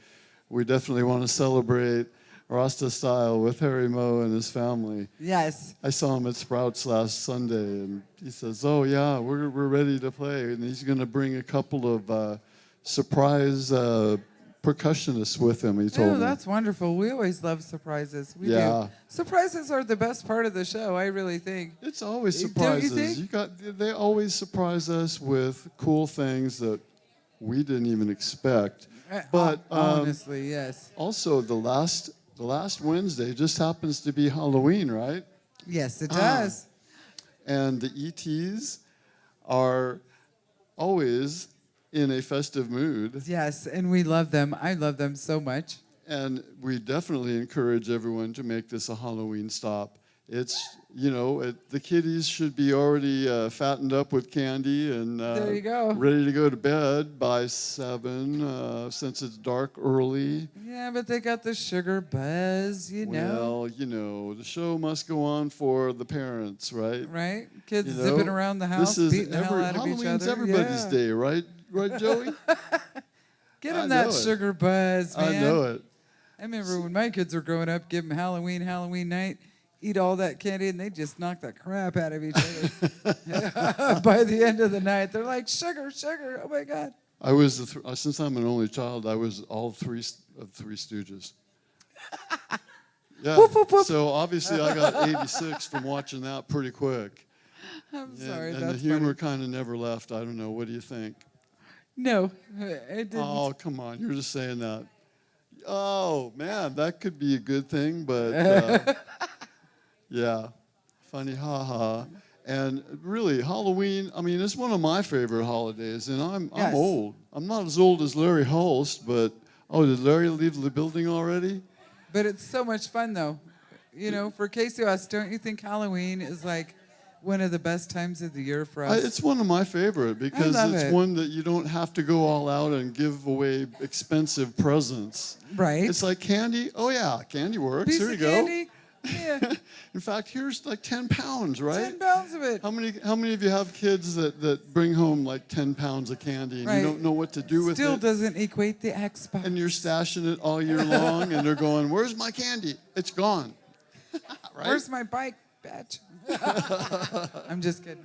Speaker 4: we definitely want to celebrate Rasta style with Harry Moe and his family.
Speaker 5: Yes.
Speaker 4: I saw him at Sprouts last Sunday, and he says, "Oh yeah, we're ready to play," and he's going to bring a couple of surprise percussionists with him. He told
Speaker 5: Oh,
Speaker 4: me.
Speaker 5: that's wonderful. We always love surprises. We
Speaker 4: Yeah.
Speaker 5: do. Surprises are the best part of the show, I really think.
Speaker 4: It's always
Speaker 5: Don't you
Speaker 4: surprises.
Speaker 5: think?
Speaker 4: They always surprise us with cool things that we didn't even expect. But
Speaker 5: honestly, yes.
Speaker 4: Also, the last Wednesday just happens to be Halloween, right?
Speaker 5: Yes, it does.
Speaker 4: And the ETs are always in a festive mood.
Speaker 5: Yes, and we love them. I love them so much.
Speaker 4: And we definitely encourage everyone to make this a Halloween stop. It's, you know, the kiddies should be already fattened up with candy and
Speaker 5: There you go.
Speaker 4: ready to go to bed by 7 since it's dark early.
Speaker 5: Yeah, but they got the sugar buzz, you know.
Speaker 4: Well, you know, the show must go on for the parents, right?
Speaker 5: Right? Kids
Speaker 4: You know,
Speaker 5: zipping around the house,
Speaker 4: this is
Speaker 5: beating the hell out of each
Speaker 4: Halloween's
Speaker 5: other.
Speaker 4: everybody's
Speaker 5: Yeah.
Speaker 4: day, right? Right, Joey?
Speaker 5: Get
Speaker 4: I
Speaker 5: them that
Speaker 4: know it.
Speaker 5: sugar buzz, man.
Speaker 4: I know it.
Speaker 5: I remember when my kids were growing up, give them Halloween night, eat all that candy, and they just knock the crap out of each other. By the end of the night, they're like, sugar, sugar, oh my God.
Speaker 4: I was, since I'm an only child, I was all three of Three Stooges. Yeah,
Speaker 5: Whoop, whoop, whoop.
Speaker 4: so obviously I got 86 from watching that pretty quick.
Speaker 5: I'm sorry,
Speaker 4: and
Speaker 5: that's
Speaker 4: the humor
Speaker 5: funny.
Speaker 4: kind of never left. I don't know. What do you think?
Speaker 5: No, it didn't.
Speaker 4: Oh, come on. You're just saying that. Oh, man, that could be a good thing, but yeah, funny, ha-ha. And really, Halloween, I mean, it's one of my favorite holidays, and I'm
Speaker 5: Yes.
Speaker 4: old. I'm not as old as Larry Holst, but, oh, did Larry leave the building already?
Speaker 5: But it's so much fun, though. You know, for KCOS, don't you think Halloween is like one of the best times of the year for us?
Speaker 4: It's one of my favorite because
Speaker 5: love
Speaker 4: it's
Speaker 5: it.
Speaker 4: one that you don't have to go all out and give away expensive presents.
Speaker 5: Right.
Speaker 4: It's like candy. Oh, yeah, candy works.
Speaker 5: Piece
Speaker 4: Here you
Speaker 5: of
Speaker 4: go.
Speaker 5: candy? Yeah.
Speaker 4: In fact, here's like 10 pounds, right?
Speaker 5: 10 pounds of it.
Speaker 4: How many of you have kids that bring home like 10 pounds of candy and
Speaker 5: Right.
Speaker 4: you don't know what to do with
Speaker 5: Still
Speaker 4: it?
Speaker 5: doesn't equate the Xbox.
Speaker 4: And you're stashing it all year long and they're going, "Where's my candy? It's gone." Right?
Speaker 5: Where's my bike, bitch? I'm just kidding.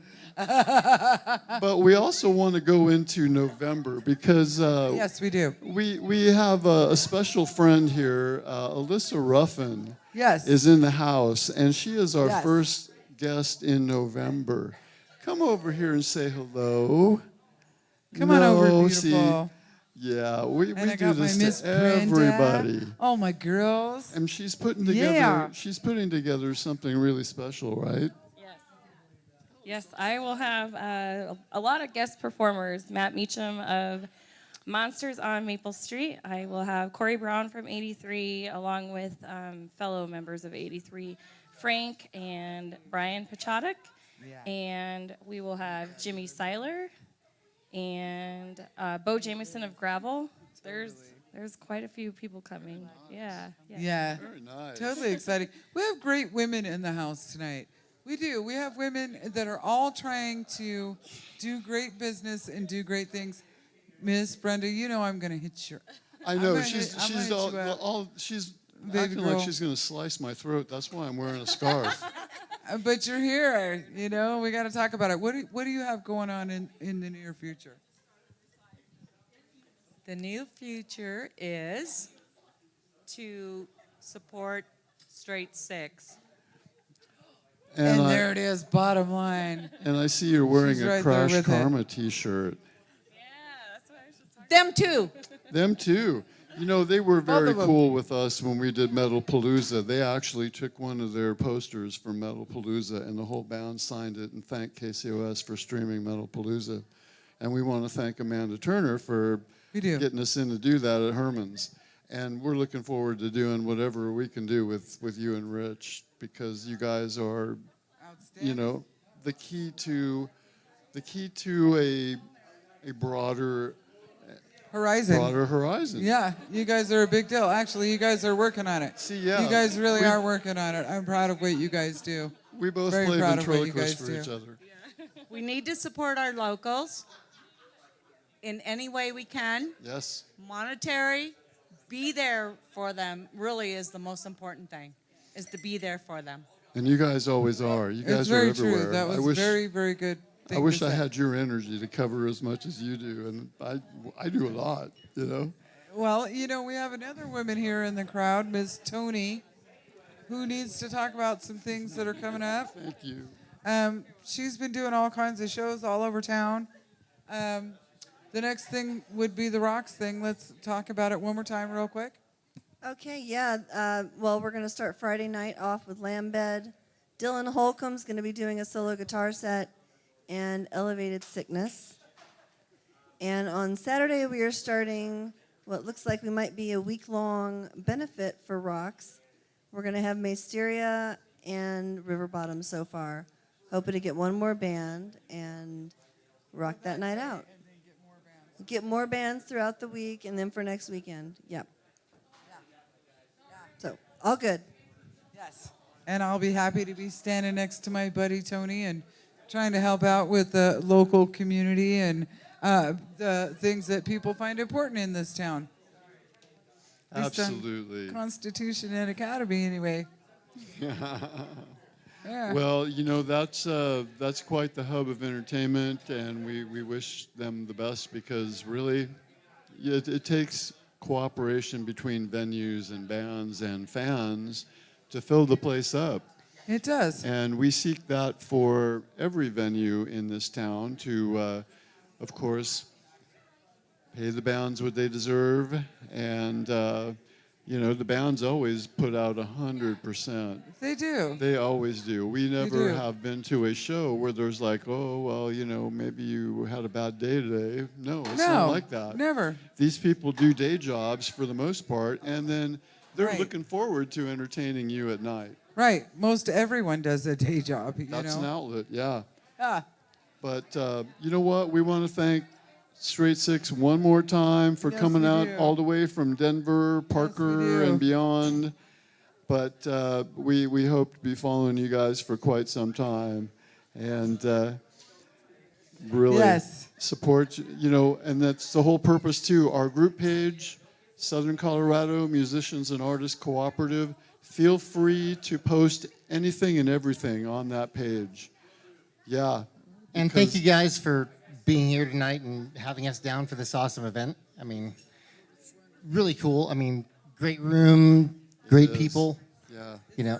Speaker 4: But we also want to go into November because
Speaker 5: Yes, we do.
Speaker 4: we have a special friend here, Alyssa Ruffin.
Speaker 5: Yes.
Speaker 4: Is in the house, and she is our
Speaker 5: Yes.
Speaker 4: first guest in November. Come over here and say hello.
Speaker 5: Come on over,
Speaker 4: No,
Speaker 5: beautiful.
Speaker 4: Yeah, we
Speaker 5: And I
Speaker 4: do
Speaker 5: got my
Speaker 4: this
Speaker 5: Miss
Speaker 4: to everybody.
Speaker 5: Brenda. Oh, my girls.
Speaker 4: And she's putting together
Speaker 5: Yeah.
Speaker 4: something really special, right?
Speaker 15: Yes, I will have a lot of guest performers. Matt Meacham of Monsters on Maple Street. I will have Corey Brown from 83, along with fellow members of 83, Frank and Brian Pachadik.
Speaker 5: Yeah.
Speaker 15: And we will have Jimmy Seiler and Bo Jameson of Gravel. There's quite a few people coming. Yeah.
Speaker 5: Yeah.
Speaker 4: Very nice.
Speaker 5: Totally exciting. We have great women in the house tonight. We do. We have women that are all trying to do great business and do great things. Miss Brenda, you know I'm going to hit your...
Speaker 4: I
Speaker 5: I'm
Speaker 4: know
Speaker 5: gonna
Speaker 4: she's
Speaker 5: hit- I'm gonna hit you out.
Speaker 4: she's
Speaker 5: Baby
Speaker 4: acting
Speaker 5: girl.
Speaker 4: like she's going to slice my throat. That's why I'm wearing a scarf.
Speaker 5: But you're here, you know. We got to talk about it. What do you have going on in the near future?
Speaker 7: The new future is to support Straight Six.
Speaker 5: And there it is, bottom line.
Speaker 4: And I see you're wearing
Speaker 5: She's
Speaker 4: a
Speaker 5: right there
Speaker 4: Crash
Speaker 5: with it.
Speaker 4: Karma T-shirt.
Speaker 10: Them too.
Speaker 4: Them too. You know, they were
Speaker 5: Both
Speaker 4: very
Speaker 5: of 'em.
Speaker 4: cool with us when we did Metal Palooza. They actually took one of their posters from Metal Palooza, and the whole band signed it and thanked KCOS for streaming Metal Palooza. And we want to thank Amanda Turner for
Speaker 5: We do.
Speaker 4: getting us in to do that at Herman's. And we're looking forward to doing whatever we can do with you and Rich, because you guys are, you know, the key to a broader
Speaker 5: horizon.
Speaker 4: Broader horizon.
Speaker 5: Yeah, you guys are a big deal. Actually, you guys are working on it.
Speaker 4: See, yeah.
Speaker 5: You guys really are working on it. I'm proud of what you guys do.
Speaker 4: We both
Speaker 5: Very
Speaker 4: play
Speaker 5: proud of what you
Speaker 4: ventriloquist
Speaker 5: guys
Speaker 4: for
Speaker 5: do.
Speaker 4: each other.
Speaker 7: We need to support our locals in any way we can.
Speaker 4: Yes.
Speaker 7: Monetary, be there for them really is the most important thing, is to be there for them.
Speaker 4: And you guys always are. You guys
Speaker 5: It's
Speaker 4: are
Speaker 5: very
Speaker 4: everywhere.
Speaker 5: true. That
Speaker 4: I
Speaker 5: was
Speaker 4: wish,
Speaker 5: very, very good thing
Speaker 4: I wish
Speaker 5: to
Speaker 4: I
Speaker 5: say.
Speaker 4: had your energy to cover as much as you do, and I do a lot, you know.
Speaker 5: Well, you know, we have another woman here in the crowd, Ms. Tony, who needs to talk about some things that are coming up.
Speaker 4: Thank you.
Speaker 5: She's been doing all kinds of shows all over town. The next thing would be the Rocks thing. Let's talk about it one more time real quick.
Speaker 14: Okay, yeah. Well, we're going to start Friday night off with Lambed. Dylan Holcomb's going to be doing a solo guitar set and Elevated Sickness. And on Saturday, we are starting what looks like we might be a week-long benefit for Rocks. We're going to have Mysteria and River Bottom so far. Hoping to get one more band and rock that night out. Get more bands throughout the week, and then for next weekend. Yep. So, all good.
Speaker 5: Yes. And I'll be happy to be standing next to my buddy Tony and trying to help out with the local community and the things that people find important in this town. Based on
Speaker 4: Absolutely.
Speaker 5: Constitution and Academy, anyway. Yeah.
Speaker 4: Well, you know, that's quite the hub of entertainment, and we wish them the best because really it takes cooperation between venues and bands and fans to fill the place up.
Speaker 5: It does.
Speaker 4: And we seek that for every venue in this town to, of course, pay the bands what they deserve. And, you know, the bands always put out 100%.
Speaker 5: They do.
Speaker 4: They always do. We never
Speaker 5: do.
Speaker 4: have been to a show where there's like, oh, well, you know, maybe you had a bad day today. No, it's not like that.
Speaker 5: Never.
Speaker 4: These people do day jobs for the most part, and then they're
Speaker 5: Right.
Speaker 4: looking forward to entertaining you at night.
Speaker 5: Right. Most everyone does a day job, you
Speaker 4: That's
Speaker 5: know.
Speaker 4: an outlet, yeah.
Speaker 5: Ah.
Speaker 4: But you know what? We want to thank Straight Six one more time for
Speaker 5: Yes,
Speaker 4: coming
Speaker 5: we
Speaker 4: out
Speaker 5: do.
Speaker 4: all the way from Denver, Parker,
Speaker 5: do.
Speaker 4: and beyond. But we hope to be following you guys for quite some time, and really
Speaker 5: Yes.
Speaker 4: support. You know, and that's the whole purpose too. Our group page, Southern Colorado Musicians and Artists Cooperative. Feel free to post anything and everything on that page. Yeah.
Speaker 2: And thank
Speaker 4: because-
Speaker 2: you guys for being here tonight and having us down for this awesome event. I mean, it's really cool. I mean, great room, great
Speaker 4: is.
Speaker 2: people.
Speaker 4: Yeah.
Speaker 2: You know.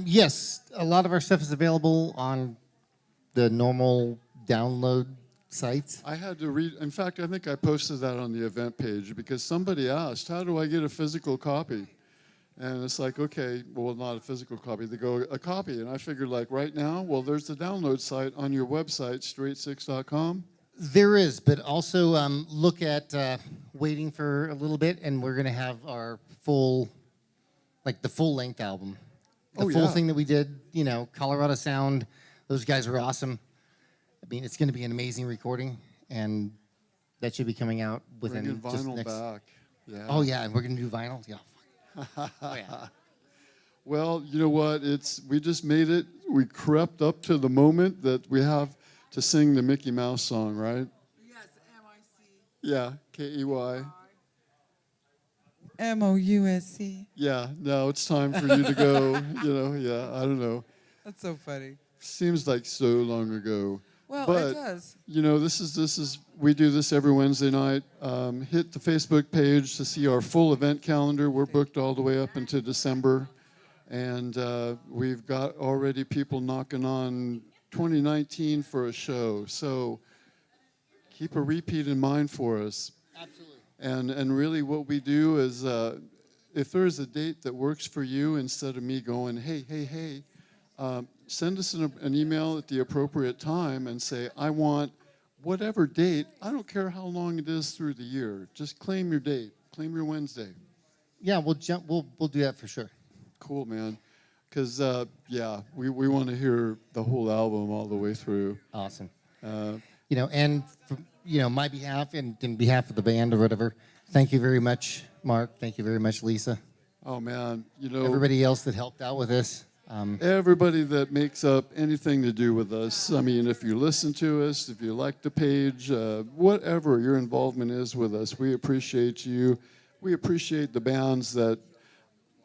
Speaker 2: Yes, a lot of our stuff is available on the normal download sites.
Speaker 4: I had to read. In fact, I think I posted that on the event page because somebody asked, "How do I get a physical copy?" And it's like, okay, well, not a physical copy. They go, a copy. And I figured, like, right now, well, there's the download site on your website, straight6.com.
Speaker 2: There is, but also look at waiting for a little bit, and we're going to have our full, like the full-length album. The
Speaker 4: Oh,
Speaker 2: full
Speaker 4: yeah.
Speaker 2: thing that we did, you know, Colorado Sound, those guys were awesome. I mean, it's going to be an amazing recording, and that should be coming out within
Speaker 4: Bringing
Speaker 2: just
Speaker 4: vinyl
Speaker 2: next.
Speaker 4: back. Yeah.
Speaker 2: Oh, yeah, and we're going to do vinyl? Yeah. Oh, yeah.
Speaker 4: Well, you know what? We just made it. We crept up to the moment that we have to sing the Mickey Mouse song, right?
Speaker 5: Yes, M-I-C.
Speaker 4: Yeah, K-E-Y.
Speaker 5: M-O-U-S-C.
Speaker 4: Yeah, now it's time for you to go. You know, yeah, I don't know.
Speaker 5: That's so funny.
Speaker 4: Seems like so long ago.
Speaker 5: Well,
Speaker 4: but,
Speaker 5: it does.
Speaker 4: You know, this is we do this every Wednesday night. Hit the Facebook page to see our full event calendar. We're booked all the way up into December. And we've got already people knocking on 2019 for a show. So keep a repeat in mind for us.
Speaker 2: Absolutely.
Speaker 4: And really what we do is if there's a date that works for you, instead of me going, hey, send us an email at the appropriate time and say, I want whatever date. I don't care how long it is through the year. Just claim your date. Claim your Wednesday.
Speaker 2: Yeah, we'll do that for sure.
Speaker 4: Cool, man. Because, we want to hear the whole album all the way through.
Speaker 2: Awesome. You know, and my behalf and in behalf of the band or whatever, thank you very much, Mark. Thank you very much, Lisa.
Speaker 4: Oh man,
Speaker 2: Everybody else that helped out with this.
Speaker 4: Everybody that makes up anything to do with us. I mean, if you listen to us, if you like the page, whatever your involvement is with us, we appreciate you. We appreciate the bands that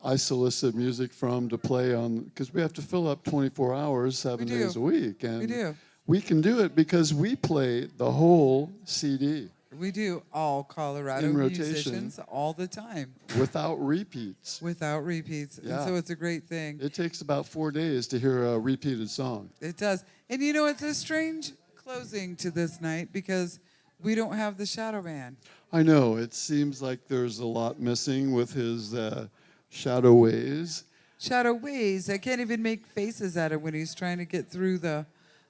Speaker 4: I solicit music from to play on, because we have to fill up 24 hours, 7 days a week. And
Speaker 5: We do.
Speaker 4: we can do it because we play the whole CD.
Speaker 5: We do all Colorado
Speaker 4: In rotation.
Speaker 5: musicians all the time.
Speaker 4: Without repeats.
Speaker 5: Without repeats.
Speaker 4: Yeah.
Speaker 5: And so it's a great thing.
Speaker 4: It takes about 4 days to hear a repeated song.
Speaker 5: It does. And it's a strange closing to this night because we don't have the Shadow Man.
Speaker 4: I know, it seems like there's a lot missing with his shadow ways.
Speaker 5: Shadow Ways. I can't even make faces at him when he's trying to get through the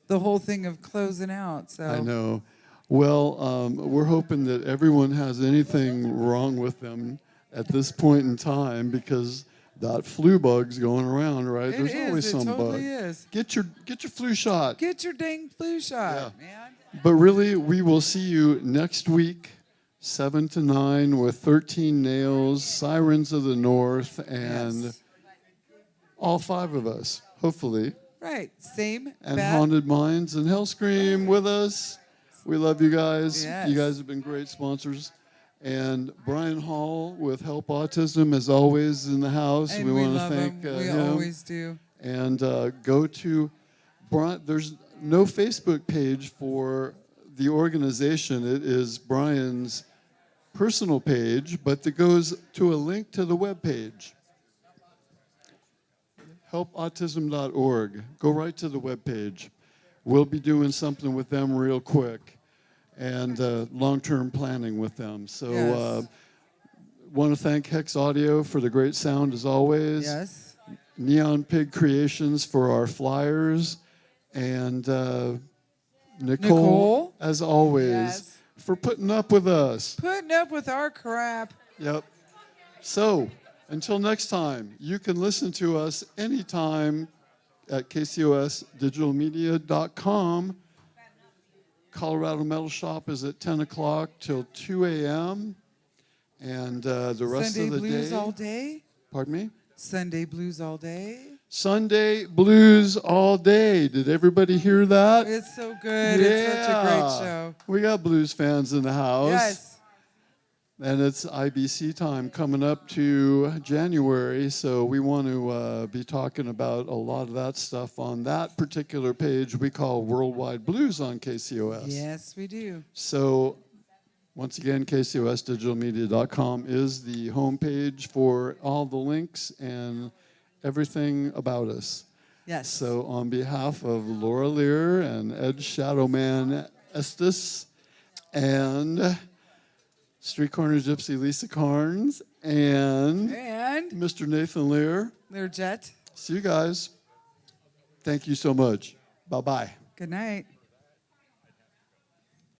Speaker 5: whole thing of closing out. So
Speaker 4: I know. Well, we're hoping that everyone has anything wrong with them at this point in time because that flu bug's going around, right?
Speaker 5: It
Speaker 4: There's
Speaker 5: is.
Speaker 4: always
Speaker 5: It
Speaker 4: some
Speaker 5: totally
Speaker 4: bug.
Speaker 5: is.
Speaker 4: Get your flu shot.
Speaker 5: Get your dang flu shot, man.
Speaker 4: But really, we will see you next week, 7 to 9, with 13 Nails, Sirens of the North, and all 5 of us, hopefully.
Speaker 5: Right. Same.
Speaker 4: And
Speaker 5: bat.
Speaker 4: Haunted Minds and Hellscream with us. We love you guys.
Speaker 5: Yes.
Speaker 4: You guys have been great sponsors. And Brian Hall with Help Autism, as always, in the house.
Speaker 5: And
Speaker 4: we
Speaker 5: we
Speaker 4: want to
Speaker 5: love
Speaker 4: thank
Speaker 5: him. We
Speaker 4: him.
Speaker 5: always do.
Speaker 4: And go to Brian. There's no Facebook page for the organization. It is Brian's personal page, but it goes to a link to the webpage. helpautism.org. Go right to the webpage. We'll be doing something with them real quick and long-term planning with them. So want to thank Hex Audio for the great sound as always.
Speaker 5: Yes.
Speaker 4: Neon Pig Creations for our flyers. And Nicole, as always, for putting up with us.
Speaker 5: Putting up with our crap.
Speaker 4: Yep. So, until next time, you can listen to us anytime at KCOSdigitalmedia.com. Colorado Metal Shop is at 10 o'clock till 2 a.m. And the rest
Speaker 5: Sunday
Speaker 4: of the
Speaker 5: blues
Speaker 4: day.
Speaker 5: all day.
Speaker 4: Pardon me?
Speaker 5: Sunday blues all day.
Speaker 4: Sunday blues all day. Did everybody hear that?
Speaker 5: It's so good. It's such a great show.
Speaker 4: We got blues fans in the house.
Speaker 5: Yes.
Speaker 4: And it's IBC time coming up to January, so we want to be talking about a lot of that stuff on that particular page we call Worldwide Blues on KCOS.
Speaker 5: Yes, we do.
Speaker 4: So, once again, KCOSdigitalmedia.com is the homepage for all the links and everything about us.
Speaker 5: Yes.
Speaker 4: So, on behalf of Laura Lear and Ed Shadowman Estes and Street Corner Gypsy Lisa Carnes and Mr. Nathan Lear.
Speaker 5: Learjet.
Speaker 4: See you guys. Thank you so much. Bye-bye.
Speaker 5: Good night.